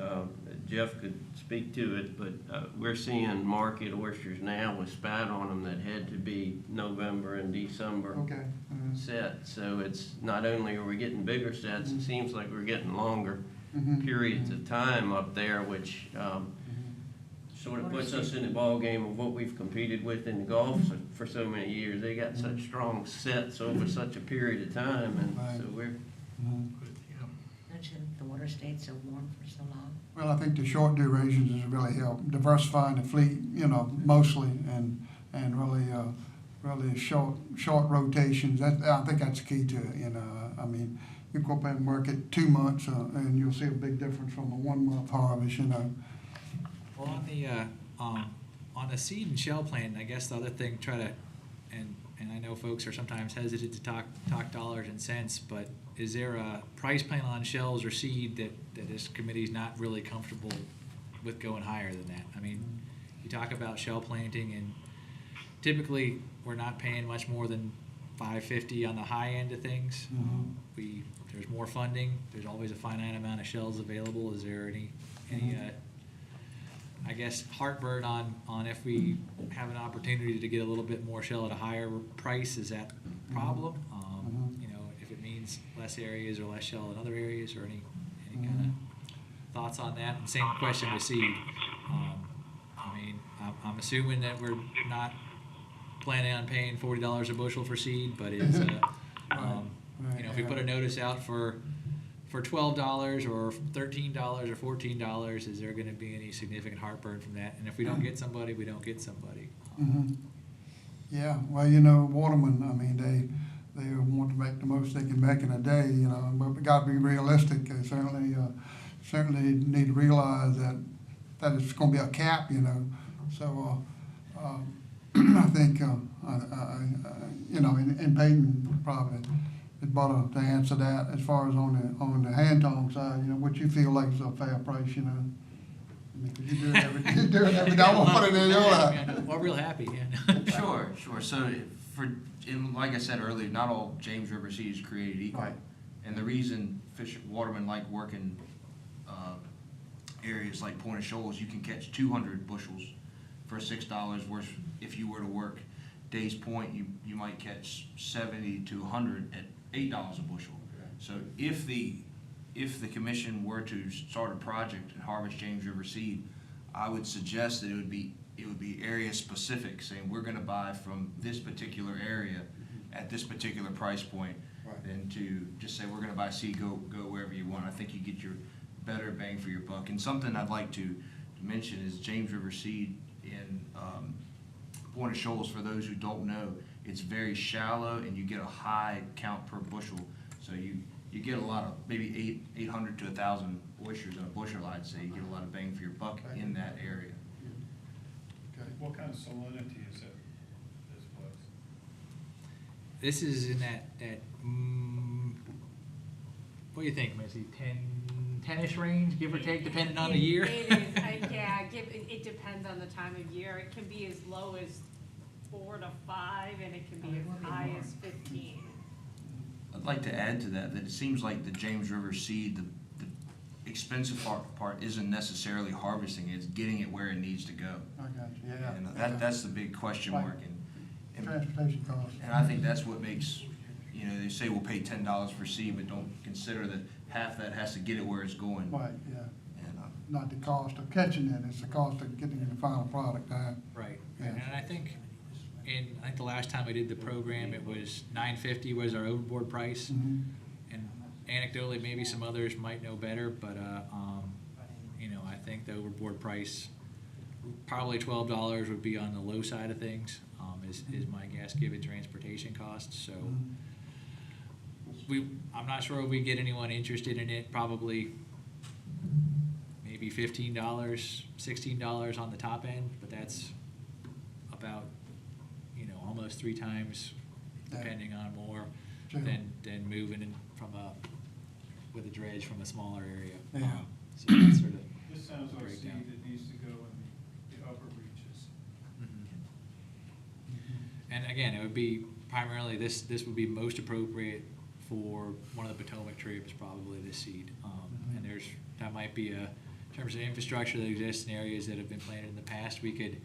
Jeff could speak to it, but we're seeing market oysters now with spat on them that had to be November and December sets. So it's not only are we getting bigger sets, it seems like we're getting longer periods of time up there, which sort of puts us in the ballgame of what we've competed with in the Gulf for so many years. They got such strong sets over such a period of time, and so we're. Mentioned the water stayed so warm for so long. Well, I think the short durations has really helped diversifying the fleet, mostly, and really short rotations. I think that's the key to it, I mean, you go up and work it 2 months, and you'll see a big difference from a 1 month harvest, Well, on the seed and shell plan, I guess the other thing, and I know folks are sometimes hesitant to talk dollars and cents, but is there a price plan on shells or seed that this committee's not really comfortable with going higher than that? I mean, you talk about shell planting, and typically we're not paying much more than $550 on the high end of things. There's more funding. There's always a finite amount of shells available. Is there any I guess heartburn on if we have an opportunity to get a little bit more shell at a higher price? Is that a problem? If it means less areas or less shell in other areas, or any kind of thoughts on that? And same question with seed. I'm assuming that we're not planning on paying $40 a bushel for seed, but it's if we put a notice out for for $12 or $13 or $14, is there gonna be any significant heartburn from that? And if we don't get somebody, we don't get somebody. Mhm. Yeah, well, you know, Waterman, I mean, they want to make the most they can make in a day, you know, but we gotta be realistic. They certainly need to realize that it's gonna be a cap, you know. So, I think, you know, and Peyton probably is better to answer that as far as on the hand tong side, you know, what you feel like is a fair price, you know. I mean, 'cause you do it every day. I won't put it in your lap. We're real happy, yeah. Sure. So like I said earlier, not all James River seed is created equal. Right. And the reason watermen like working areas like Point of Shoals, you can catch 200 bushels for $6, whereas if you were to work Days Point, you might catch 70 to 100 at $8 a bushel. So if the commission were to start a project and harvest James River seed, I would suggest that it would be area specific, saying we're gonna buy from this particular area at this particular price point, than to just say we're gonna buy seed, go wherever you want. I think you get your better bang for your buck. And something I'd like to mention is James River seed in Point of Shoals, for those who don't know, it's very shallow and you get a high count per bushel. So you get a lot of, maybe 800 to 1,000 oysters in a bushel, I'd say. You get a lot of bang for your buck in that area. What kind of salinity is it, this place? This is in that what do you think, Missy? 10-ish range, give or take, depending on the year? It is, yeah, it depends on the time of year. It can be as low as 4 to 5, and it can be as high as 15. I'd like to add to that it seems like the James River seed, the expensive part isn't necessarily harvesting it, it's getting it where it needs to go. I got you, yeah. And that's the big question mark. And Transportation costs. And I think that's what makes, you know, they say we'll pay $10 for seed, but don't consider that half that has to get it where it's going. Right, yeah. And, Not the cost of catching it, it's the cost of getting the final product out. Right. Yeah. And I think the last time I did the program, it was $9.50 was our overboard price. Mhm. And anecdotally, maybe some others might know better, but you know, I think the overboard price, probably $12 would be on the low side of things. Is my guess, given transportation costs. So I'm not sure if we get anyone interested in it. Probably maybe $15, $16 on the top end, but that's about, you know, almost 3 times, depending on more, than moving in with a dredge from a smaller area. Yeah. So that's sort of This sounds like breakdown. seed that needs to go in the upper reaches. And again, it would be primarily, this would be most appropriate for one of the Potomac tribes, probably this seed. And that might be in terms of infrastructure that exists in areas that have been planted in the past, we could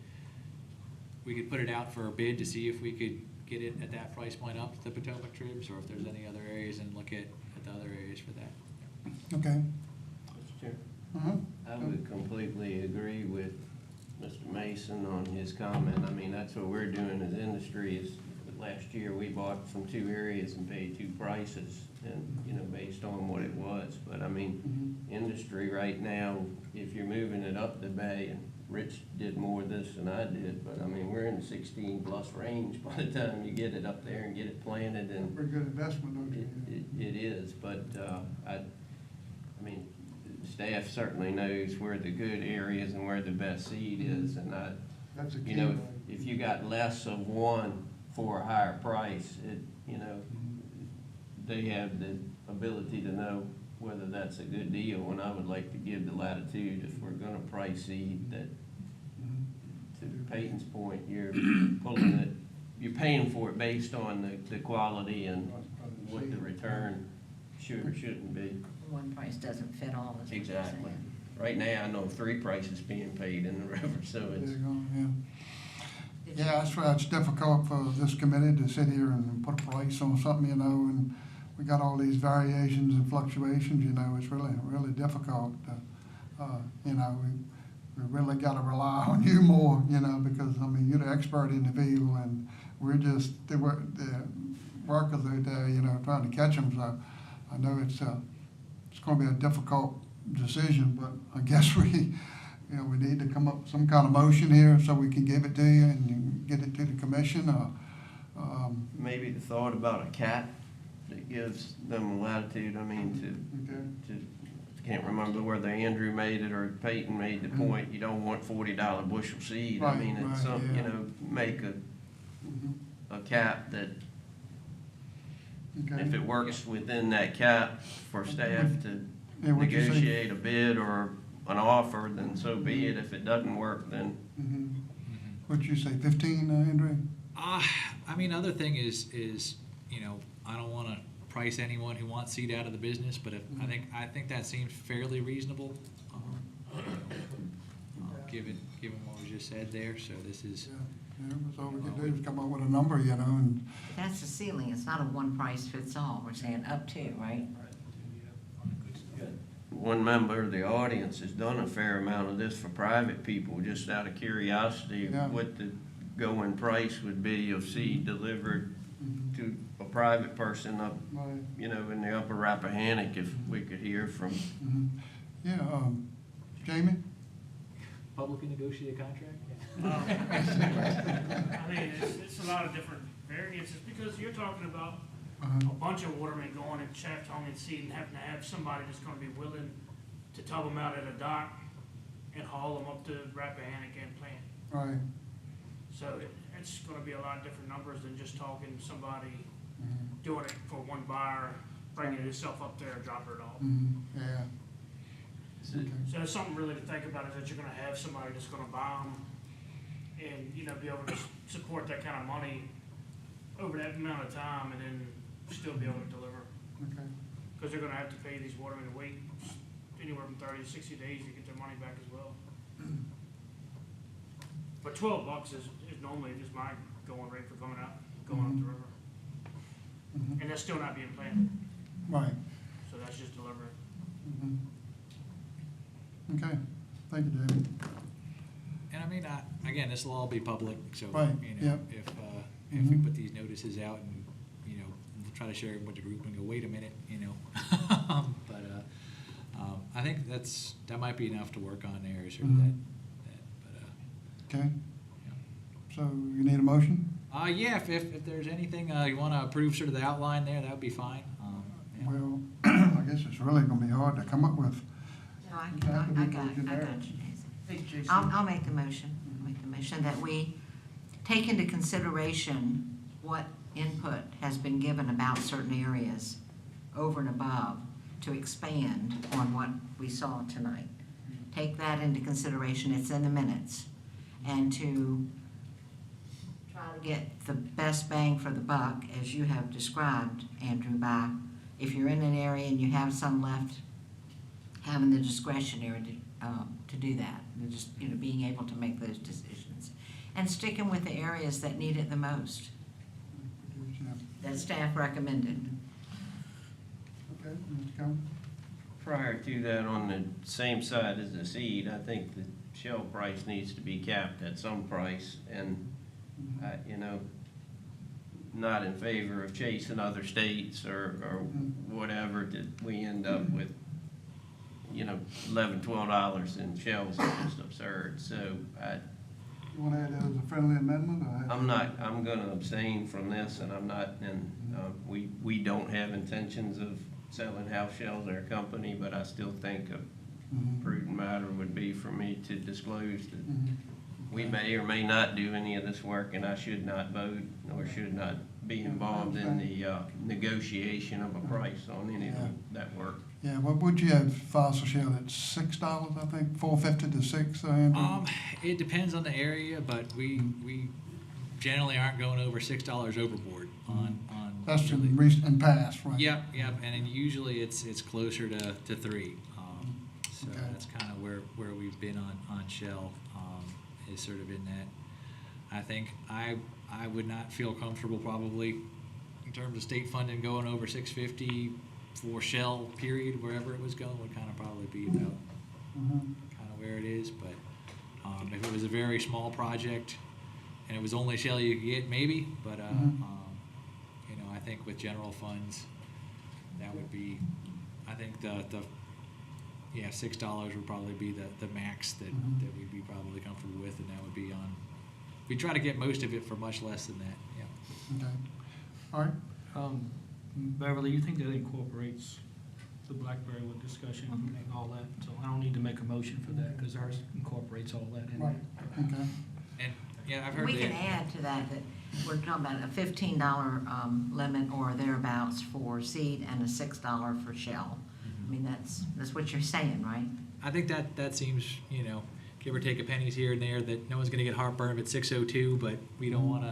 put it out for a bid to see if we could get it at that price point up to the Potomac tribes, or if there's any other areas, and look at the other areas for that. Okay. Mr. Chair, Uh-huh. I would completely agree with Mr. Mason on his comment. I mean, that's what we're doing as industry is, last year we bought from 2 areas and paid 2 prices, and, you know, based on what it was. But I mean, industry right now, if you're moving it up the bay, and Rich did more of this than I did, but I mean, we're in the 16+ range by the time you get it up there and get it planted, and Pretty good investment, don't you? it is, but I mean, staff certainly knows where the good areas and where the best seed is, and That's a key. you know, if you got less of one for a higher price, you know, they have the ability to know whether that's a good deal, and I would like to give the latitude if we're gonna price seed that, to Peyton's point, you're pulling it, you're paying for it based on the quality and what the return should or shouldn't be. One price doesn't fit all, is what you're Exactly. saying. Right now, I know 3 prices being paid in the river, so There it's, you go, yeah. Yeah, that's why it's difficult for this committee to sit here and put a price on something, you know, and we got all these variations and fluctuations, you know, it's really, really difficult. You know, we really gotta rely on you more, you know, because, I mean, you're the expert in the field, and we're just, the workers out there, you know, trying to catch them, so I know it's it's gonna be a difficult decision, but I guess we need to come up with some kind of motion here so we can give it to you and you can get it to the commission, Maybe the thought about a cap that gives them latitude, I mean, I can't remember whether Andrew made it or Peyton made the point, you don't want $40 bushel seed. I Right, mean, it's right, some, yeah. make a cap that, Okay. if it works within that cap for staff to Yeah, what'd you say? negotiate a bid or an offer, then so be it. If it doesn't work, then What'd you say, 15, Andrew? I mean, other thing is, I don't wanna price anyone who wants seed out of the business, but I think that seems fairly reasonable, given what was just said there, so this is. Yeah, so all we can do is come up with a number, and That's the ceiling, it's not a one price fits all, we're saying up to, right? one member of the audience has done a fair amount of this for private people, just out of curiosity, Yeah. what the going price would be of seed delivered to a private person up, Right. in the upper Rappahannock, if we could hear from. Yeah, Jamie? Publicly negotiate a contract? I mean, it's a lot of different variances, because you're talking about a bunch of watermen going and shaft hauling seed and having to have somebody that's gonna be willing to tub them out at a dock and haul them up to Rappahannock and plant. Right. So it's gonna be a lot of different numbers than just talking somebody doing it for one buyer, bringing it himself up there and dropping it off. Yeah. Okay. So it's something really to think about, is that you're gonna have somebody that's gonna buy them and, be able to support that kind of money over that amount of time, and then still be able to deliver. Okay. Because they're gonna have to pay these watermen to wait anywhere from 30 to 60 days to get their money back as well. But $12 is normally just my going rate for going up the river. And that's still not being planted, Right. so that's just delivery. Okay, thank you, Jamie. And I mean, again, this will all be public, so, Right, yep. If we put these notices out and, we'll try to share it with the group and go, wait a minute, but, I think that might be enough to work on there, sort of Okay. So you need a motion? Yeah, if there's anything, you wanna approve sort of the outline there, that would be fine. Yeah. Well, I guess it's really gonna be hard to come up with. No, I That would be got you, generic. Daisy. I'll make the motion, that we take into consideration what input has been given about certain areas over and above to expand on what we saw tonight. Take that into consideration, it's in the minutes, and to try to get the best bang for the buck, as you have described, Andrew, by, if you're in an area and you have some left, having the discretionary to do that, and just, being able to make those decisions. And sticking with the areas that need it the most, that staff recommended. Okay, Mr. Combs? Prior to that, on the same side as the seed, I think the shell price needs to be capped at some price, and, not in favor of chasing other states or whatever, that we end up with, $11, $12 in shells is just absurd, so You wanna add that as a friendly amendment, or? I'm gonna abstain from this, and I'm not, and, we don't have intentions of selling house shells or a company, but I still think a prudent matter would be for me to disclose that we may or may not do any of this work, and I should not vote, or should not be involved in the, negotiation of a price on any of that work. Yeah, what would you have fossil shell at $6, I think, $4.50 to $6, Andrew? It depends on the area, but we generally aren't going over $6 overboard on. That's in past, right? Yep, and then usually it's closer to 3. So Okay. that's kind of where we've been on shell, is sort of in that. I think I would not feel comfortable probably in terms of state funding going over $6.50 for shell period, wherever it was going, would kind of probably be about kind of where it is. But if it was a very small project and it was only shell you could get, maybe. But I think with general funds, that would be I think yeah, $6 would probably be the max that we'd be probably comfortable with, and that would be on. We try to get most of it for much less than that. Yeah. Okay. All right. Beverly, you think that incorporates the Blackberry with discussion and all that? So I don't need to make a motion for that because ours incorporates all that in Right. there. Okay. And yeah, I've heard We can add to that we're talking about a $15 limit or thereabouts for seed and a $6 for shell. I mean, that's what you're saying, right? I think that seems, give or take a pennies here and there, that no one's going to get heartburn at 602, but we don't want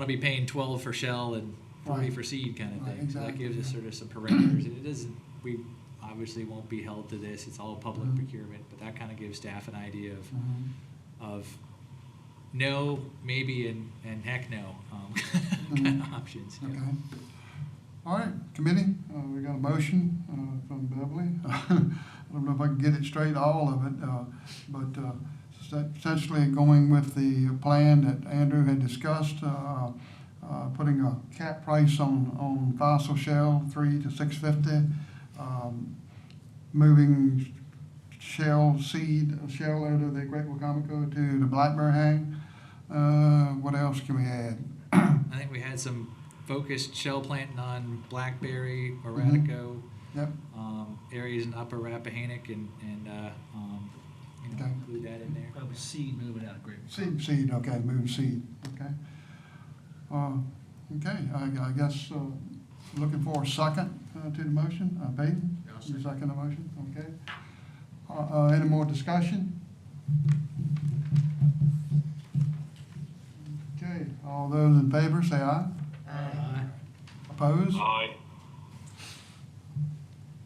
to be paying 12 for shell and 40 Right. for seed kind of thing. Right, So that exactly, gives us sort of some parameters. And it isn't, we obviously won't be held to this. It's all public procurement, but that kind of gives staff an idea of no, maybe, and heck no kind of options. Yeah. Okay. All right, committee, we got a motion from Beverly. I don't know if I can get it straight, all of it, but essentially going with the plan that Andrew had discussed, putting a cap price on fossil shell, 3 to 650, moving shell out of the Great Wacomico to the Blackberry hang. What else can we add? I think we had some focused shell planting on Blackberry, Oratico, Yep. areas in Upper Rappahannock, and Okay. include that in there. Probably seed moving out of Great. Seed, okay, move seed, okay. Okay, I guess, looking for a second to the motion. Peyton? You second the motion, okay. Any more discussion? Okay, all those in favor, say aye. Aye. Opposed? Aye.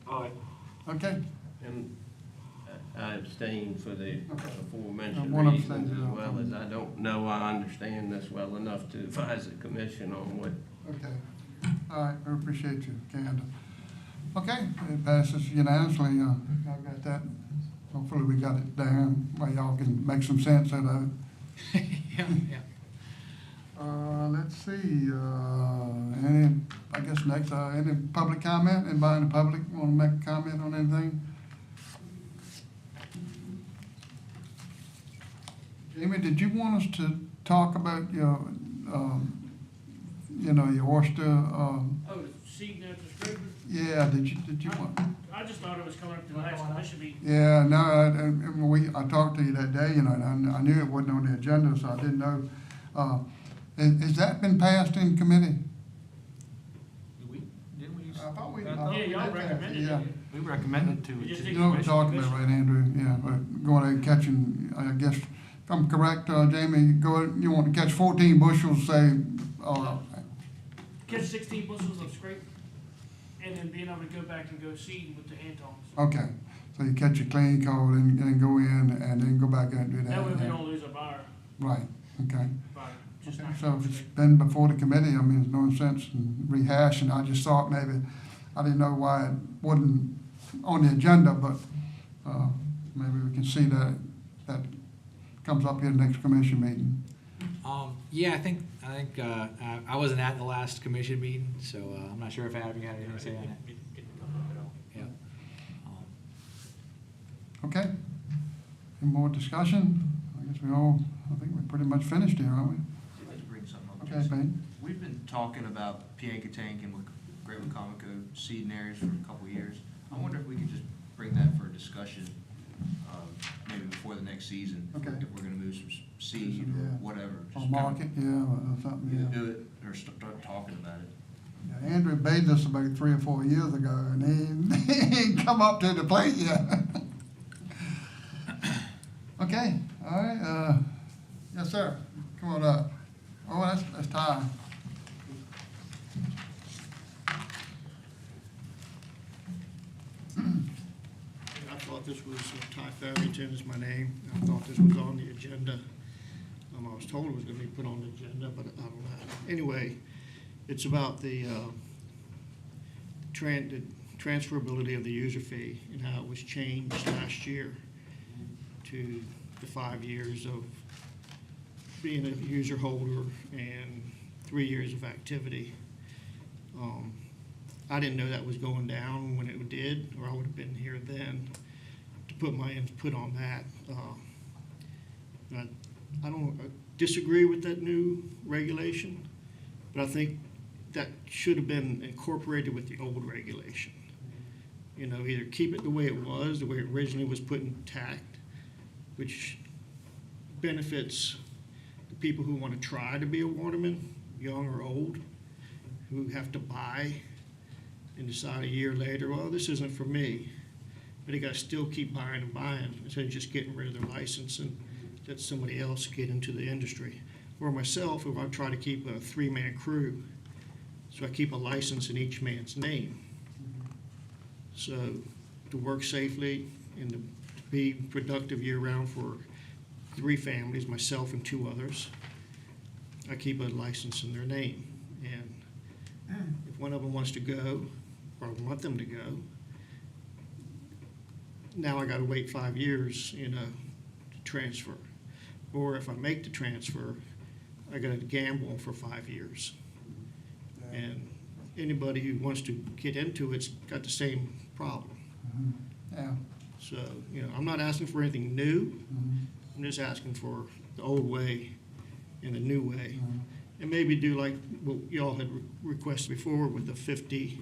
Aye. Okay, And I abstain for the aforementioned One reasons, abstention, as well okay. as I don't know I understand this well enough to advise the commission on what. okay. All right, I appreciate you, Candace. Okay, it passes unanimously. I've got that. Hopefully we got it down where y'all can make some sense out of it. Yeah. Let's see, any public comment? Anybody in the public want to make a comment on anything? Jamie, did you want us to talk about your, your oyster, Oh, the seed net distributor? yeah, did you want? I just thought it was coming up to the last commission meeting. Yeah, no, I talked to you that day, and I knew it wasn't on the agenda, so I didn't know. Has that been passed in committee? Didn't we? I thought we. Yeah, y'all recommended Yeah. it. We recommended to You just it. think You know what we're talking about, right, Andrew? Yeah, but going out and catching, I guess, if I'm correct, Jamie, you want to catch 14 bushels, say, Catch 16 bushels of scrape, and then being able to go back and go seed with the hand tongs. okay. So you catch a clean cold and go in and then go back out and do that. That way we yeah. don't lose a buyer Right, okay. by just Okay, not. so if it's been before the committee, I mean, there's no sense in rehashing. I just thought maybe, I didn't know why it wasn't on the agenda, but maybe we can see that comes up here next commission meeting. Yeah, I think I wasn't at the last commission meeting, so I'm not sure if Adam, you had anything to say on it. Yeah. Okay. Any more discussion? I guess I think we're pretty much finished here, aren't we? I'd like to bring something up. Okay, Payne. We've been talking about Piankatank and Great Wacomico seeding areas for a couple of years. I wonder if we could just bring that for a discussion, maybe before the next season. Okay. If we're gonna move some seed or Yeah. whatever. Or Just market, yeah, or something, Either yeah. do it or start talking about it. Yeah, Andrew bathed us about 3 or 4 years ago, and he ain't come up to the plate yet. Okay, all right, yes, sir, come on up. Oh, that's Ty. I thought this was, Ty Farrington is my name. I thought this was on the agenda. I was told it was gonna be put on the agenda, but I don't know. Anyway, it's about the transferability of the user fee and how it was changed last year to the 5 years of being a user holder and 3 years of activity. I didn't know that was going down when it did, or I would have been here then to put my input on that. I don't disagree with that new regulation, but I think that should have been incorporated with the old regulation. You know, either keep it the way it was, the way it originally was put intact, which benefits the people who want to try to be a waterman, young or old, who have to buy and decide a year later, well, this isn't for me. But they got to still keep buying and buying instead of just getting rid of their license and let somebody else get into the industry. Or myself, if I try to keep a 3-man crew, so I keep a license in each man's name. So to work safely and to be productive year-round for 3 families, myself and 2 others, I keep a license in their name. And if one of them wants to go, or I want them to go, now I got to wait 5 years, you know, to transfer. Or if I make the transfer, I got to gamble for 5 years. And anybody who wants to get into it's got the same problem. Yeah. So, you know, I'm not asking for anything new. I'm just asking for the old way and the new way. And maybe do like what y'all had requested before with the 50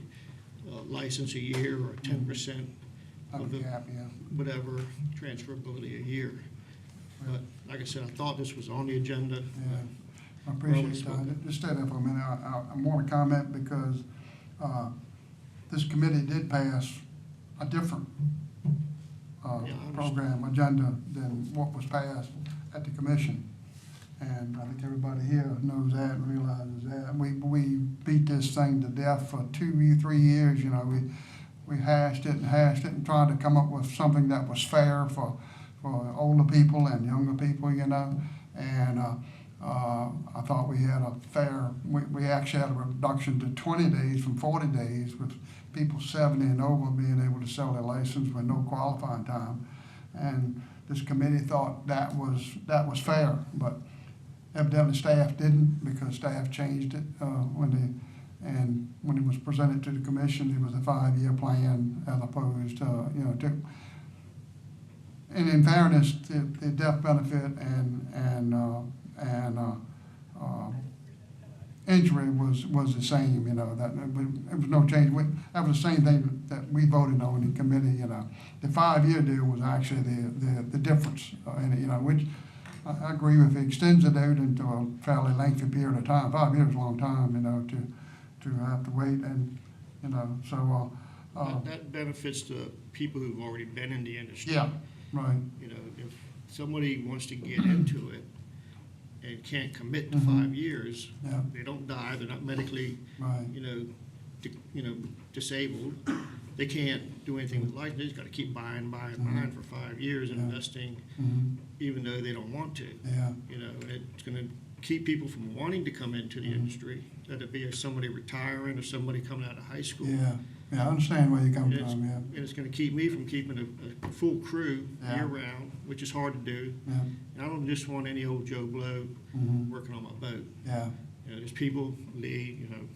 license a year or 10% of the whatever transferability a year. But like I said, I thought this was on the agenda. Yeah. I appreciate that. Just stay there for a minute. I want to comment because this committee did pass a different program agenda than what was passed at the commission. And I think everybody here knows that and realizes that. We beat this thing to death for 2-3 years. You know, we hashed it and tried to come up with something that was fair for older people and younger people, you know. And I thought we had a fair, we actually had a reduction to 20 days from 40 days with people 70 and over being able to sell their license with no qualifying time. And this committee thought that was fair, but evidently staff didn't, because staff changed it when it was presented to the commission, it was a 5-year plan as opposed to, you know, and in fairness, the death benefit and injury was the same, you know, that it was no change. That was the same thing that we voted on in committee, you know. The 5-year deal was actually the difference in it, you know, which I agree with. It extends it out into a fairly lengthy period of time. 5 years is a long time, you know, to have to wait, and, you know, so. That benefits the people who've already been in the industry. Yeah, right. You know, if somebody wants to get into it and can't commit to 5 years, they don't die, they're not medically, you know, disabled. They can't do anything with life. They just got to keep buying for 5 years and investing, even though they don't want to. Yeah. You know, and it's going to keep people from wanting to come into the industry. That it be somebody retiring or somebody coming out of high school. Yeah, I understand where you're coming from. Yeah. And it's going to keep me from keeping a full crew year-round, which is hard to do. Yeah. And I don't just want any old Joe Blow working on my boat. Yeah. You know, there's people, Lee, you know,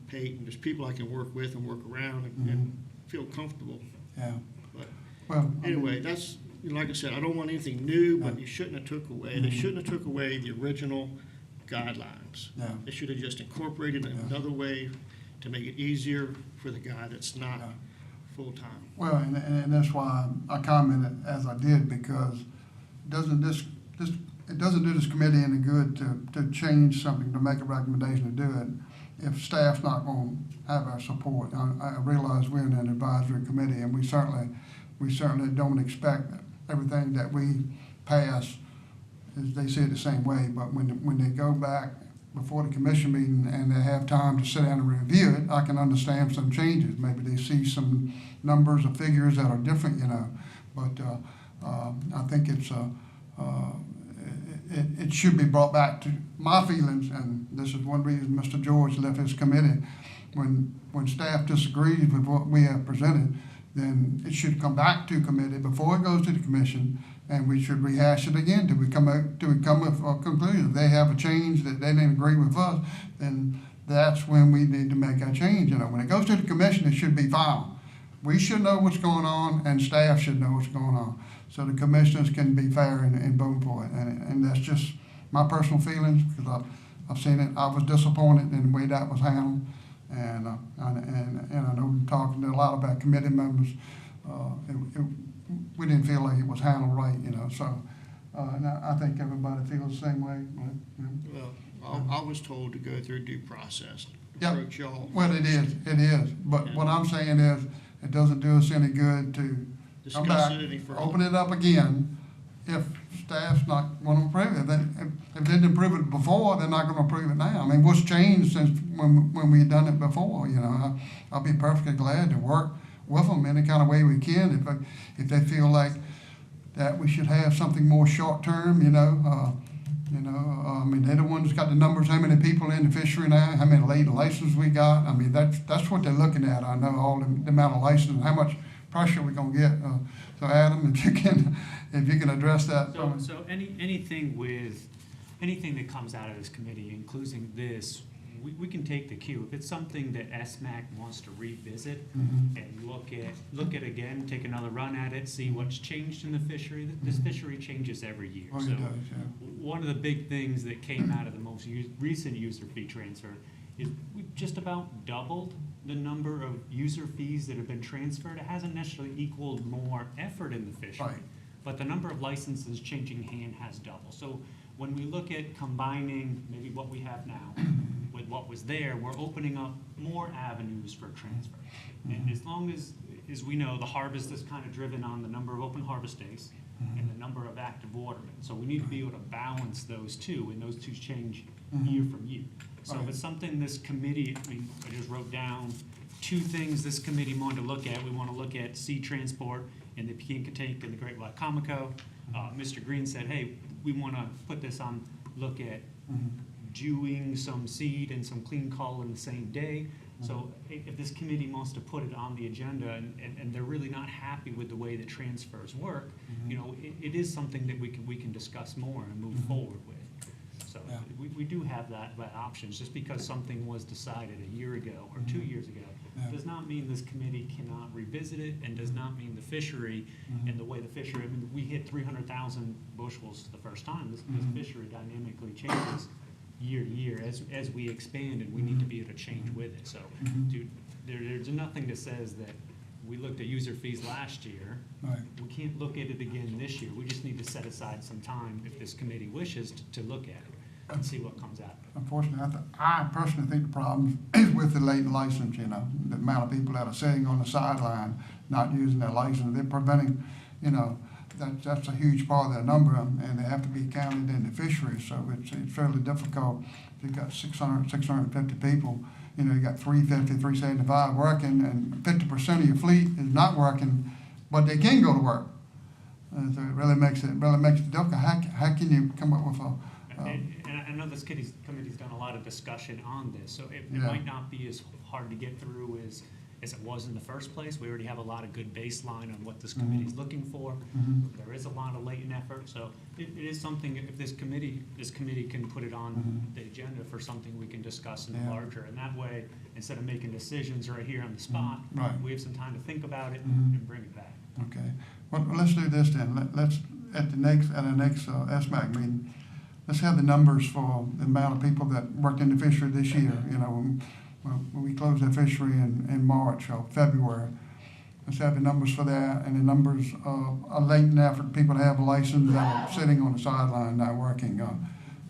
Peyton, there's people I can work with and work around and feel comfortable. Yeah. But well, anyway, that's, like I said, I don't want anything new, but you shouldn't have took away, they shouldn't have took away the original guidelines. Yeah. They should have just incorporated another way to make it easier for the guy that's not full-time. Well, and that's why I commented as I did, because it doesn't do this committee any good to change something, to make a recommendation to do it, if staff's not going to have our support. I realize we're in an advisory committee, and we certainly don't expect everything that we pass, as they say it the same way. But when they go back before the commission meeting and they have time to sit down and review it, I can understand some changes. Maybe they see some numbers or figures that are different, you know. But I think it should be brought back to my feelings, and this is one reason Mr. George left his committee. When staff disagrees with what we have presented, then it should come back to committee before it goes to the commission, and we should rehash it again till we come with a conclusion. If they have a change that they didn't agree with us, then that's when we need to make a change. You know, when it goes to the commission, it should be final. We should know what's going on, and staff should know what's going on, so the commissioners can be fair and vote for it. And that's just my personal feelings, because I've seen it. I was disappointed in the way that was handled, and I know talking to a lot of our committee members, we didn't feel like it was handled right, you know, so, and I think everybody feels the same way. Well, I was told to go through due process, Yep. approach y'all. Well, it is, but what I'm saying is, it doesn't do us any good to come Discuss back, it any further. open it up again, if staff's not gonna approve it. Then, if they didn't approve it before, they're not gonna approve it now. I mean, what's changed since when we done it before, you know? I'll be perfectly glad to work with them any kind of way we can, if they feel like that we should have something more short-term, you know, I mean, they're the ones that got the numbers, how many people in the fishery now, how many laid licenses we got. I mean, that's what they're looking at. I know all the amount of licenses, how much pressure we're gonna get. So Adam, if you can address that. So anything that comes out of this committee, including this, we can take the cue. If it's something that SMAC wants to revisit and look at again, take another run at it, see what's changed in the fishery. This fishery changes every year. Oh, it So does, yeah. one of the big things that came out of the most recent user fee transfer is we've just about doubled the number of user fees that have been transferred. It hasn't necessarily equaled more effort in the fishery, Right. but the number of licenses changing hand has doubled. So when we look at combining maybe what we have now with what was there, we're opening up more avenues for transfer. And as long as we know, the harvest is kind of driven on the number of open harvest days and the number of active watermen. So we need to be able to balance those two, and those two change year from year. So if it's something this committee, I mean, I just wrote down 2 things this committee wanted to look at. We want to look at sea transport in the Pekin Tank and the Great White Comico. Mr. Green said, hey, we want to put this on, look at dewing some seed and some clean cull in the same day. So if this committee wants to put it on the agenda and they're really not happy with the way the transfers work, you know, it is something that we can discuss more and move forward with. So we do have that options. Just because something was decided a year ago or 2 years ago does not mean this committee cannot revisit it, and does not mean the fishery and the way the fishery, I mean, we hit 300,000 bushels the first time. This fishery dynamically changes year to year as we expand, and we need to be able to change with it. So there's nothing that says that we looked at user fees last year. Right. We can't look at it again this year. We just need to set aside some time, if this committee wishes, to look at it and see what comes out. Unfortunately, I personally think the problem is with the latent license, you know, the amount of people that are sitting on the sideline, not using their license. They're preventing, you know, that's a huge part of their number, and they have to be counted in the fishery. So it's fairly difficult. If you've got 650 people, you know, you got 350, 375 working, and 50% of your fleet is not working, but they can go to work. So it really makes it difficult. How can you come up with a And I know this committee's done a lot of discussion on this, so it might not be as hard to get through as it was in the first place. We already have a lot of good baseline on what this committee's looking for. There is a lot of latent effort, so it is something, if this committee can put it on the agenda for something we can discuss in the larger, and that way, instead of making decisions right here on the spot, we have some time to think about it and bring it back. Okay, well, let's do this then. Let's, at our next SMAC meeting, let's have the numbers for the amount of people that worked in the fishery this year. You know, when we closed that fishery in March or February, let's have the numbers for that, and the numbers of a latent effort, people that have a license that are sitting on the sideline not working.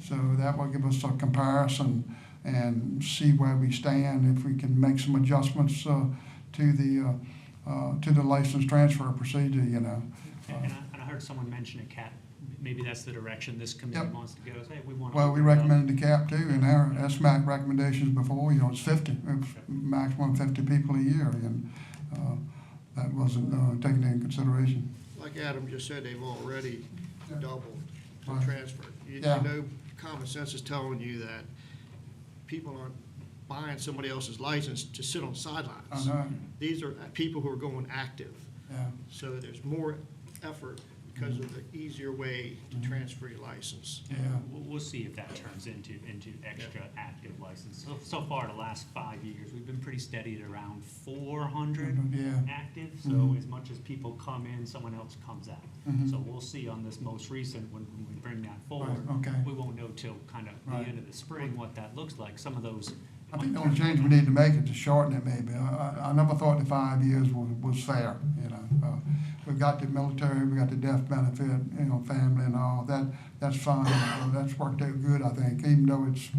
So that will give us a comparison and see where we stand, if we can make some adjustments to the license transfer procedure, you know. And I heard someone mention a cap. Maybe that's the direction this committee wants to go. Hey, we want to. Well, we recommended the cap too, and our SMAC recommendations before, you know, it's 50, maximum 50 people a year, and that wasn't taken into consideration. Like Adam just said, they've already doubled the transfer. You Yeah. know, common sense is telling you that people aren't buying somebody else's license to sit on sidelines. I know. These are people who are going active. Yeah. So there's more effort because of the easier way to transfer your license. Yeah. We'll see if that turns into extra active licenses. So far, the last 5 years, we've been pretty steady at around 400 Yeah. active. So Mhm. as much as people come in, someone else comes out. Mhm. So we'll see on this most recent, when we bring that forward. Right, okay. We won't know till kind of the Right. end of the spring what that looks like. Some of those. I think the only change we need to make is to shorten it maybe. I never thought the 5 years was fair, you know. We've got the military, we got the death benefit, you know, family and all, that's fine. That's worked out good, I think, even though it's,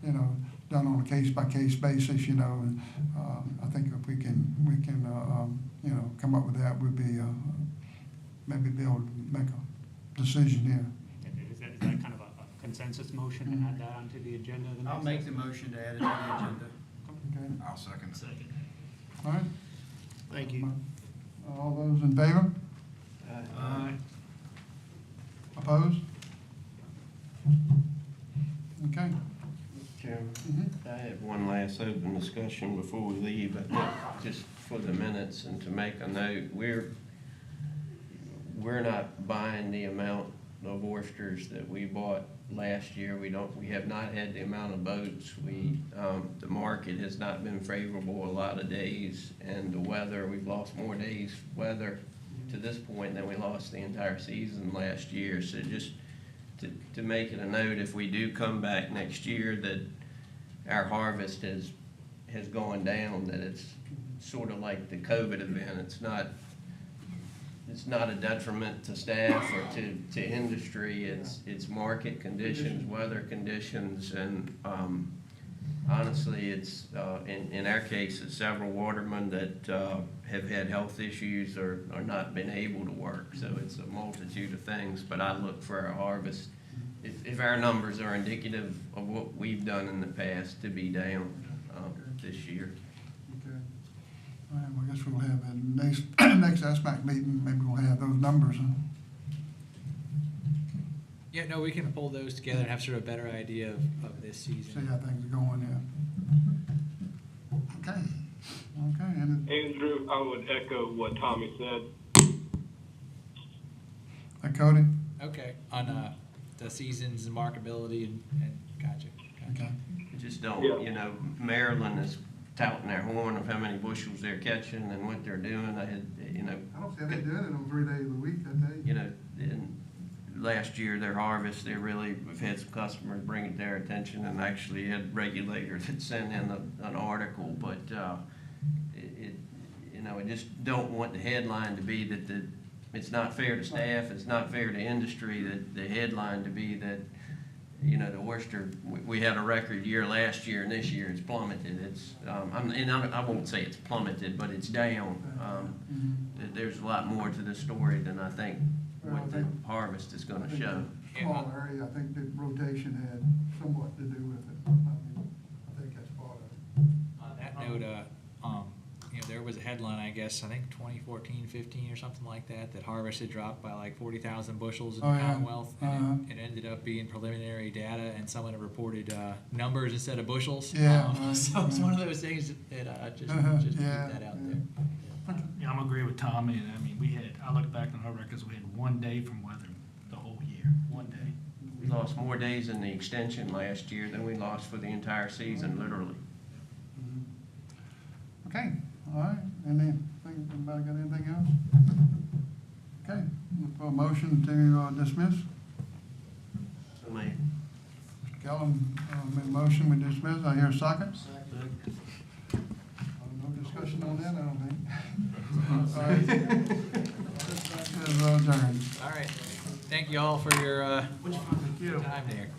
you know, done on a case-by-case basis, you know. And I think if we can, you know, come up with that, we'd be, maybe be able to make a decision here. Is that kind of a consensus motion to add that onto the agenda? The I'll next make the motion to add it to the agenda. Okay, I'll second. all right. Thank you. All those in favor? Opposed? Okay. Chairman, Mhm. I have one last open discussion before we leave. I think just for the minutes and to make a note, we're not buying the amount of oysters that we bought last year. We have not had the amount of boats. The market has not been favorable a lot of days, and the weather, we've lost more days weather to this point than we lost the entire season last year. So just to make it a note, if we do come back next year, that our harvest has gone down, that it's sort of like the COVID event. It's not a detriment to staff or to industry. It's market conditions, weather conditions, and honestly, it's in our case, it's several watermen that have had health issues or not been able to work. So it's a multitude of things. But I look for our harvest, if our numbers are indicative of what we've done in the past, to be down this year. Okay. All right, well, I guess we'll have a next SMAC meeting, maybe we'll have those numbers. Yeah, no, we can pull those together and have sort of a better idea of this See season. how things are going, yeah. Okay, and Andrew, I would echo what Tommy said. Cody? Okay, on the seasons and marketability and gotcha. Okay. Just don't, Yeah. you know, Maryland is touting their horn of how many bushels they're catching and what they're doing. I had, you know, I don't see how they're doing it on 3 days a week, I tell you. you know, last year, their harvest, we've had some customers bring it to their attention, and actually had regulators that sent in an article, but, you know, I just don't want the headline to be that it's not fair to staff, it's not fair to industry, that the headline to be that, you know, the oyster, we had a record year last year, and this year it's plummeted. I won't say it's plummeted, but it's down. There's a lot more to the story than I think what the harvest is gonna show. Small area, I think the rotation had somewhat to do with it. I think that's part of it. On that note, you know, there was a headline, I guess, I think 2014, 15 or something like that, that harvest had dropped by like 40,000 bushels in the Commonwealth. And it ended up being preliminary data, and someone had reported numbers instead of bushels. Yeah. So it's one of those things that just keep that out there. Yeah, I'm agree with Tommy, and I mean, I looked back on our records, we had 1 day from weather the whole year, 1 day. We lost more days in the extension last year than we lost for the entire season, literally. Okay, all right, anybody got anything else? Okay, look for a motion to dismiss. So, mate. Mr. Kellum made a motion, we dismiss, I hear a second. No discussion on that, I don't think. All right. Is adjourned. All right. Thank you all for your time there.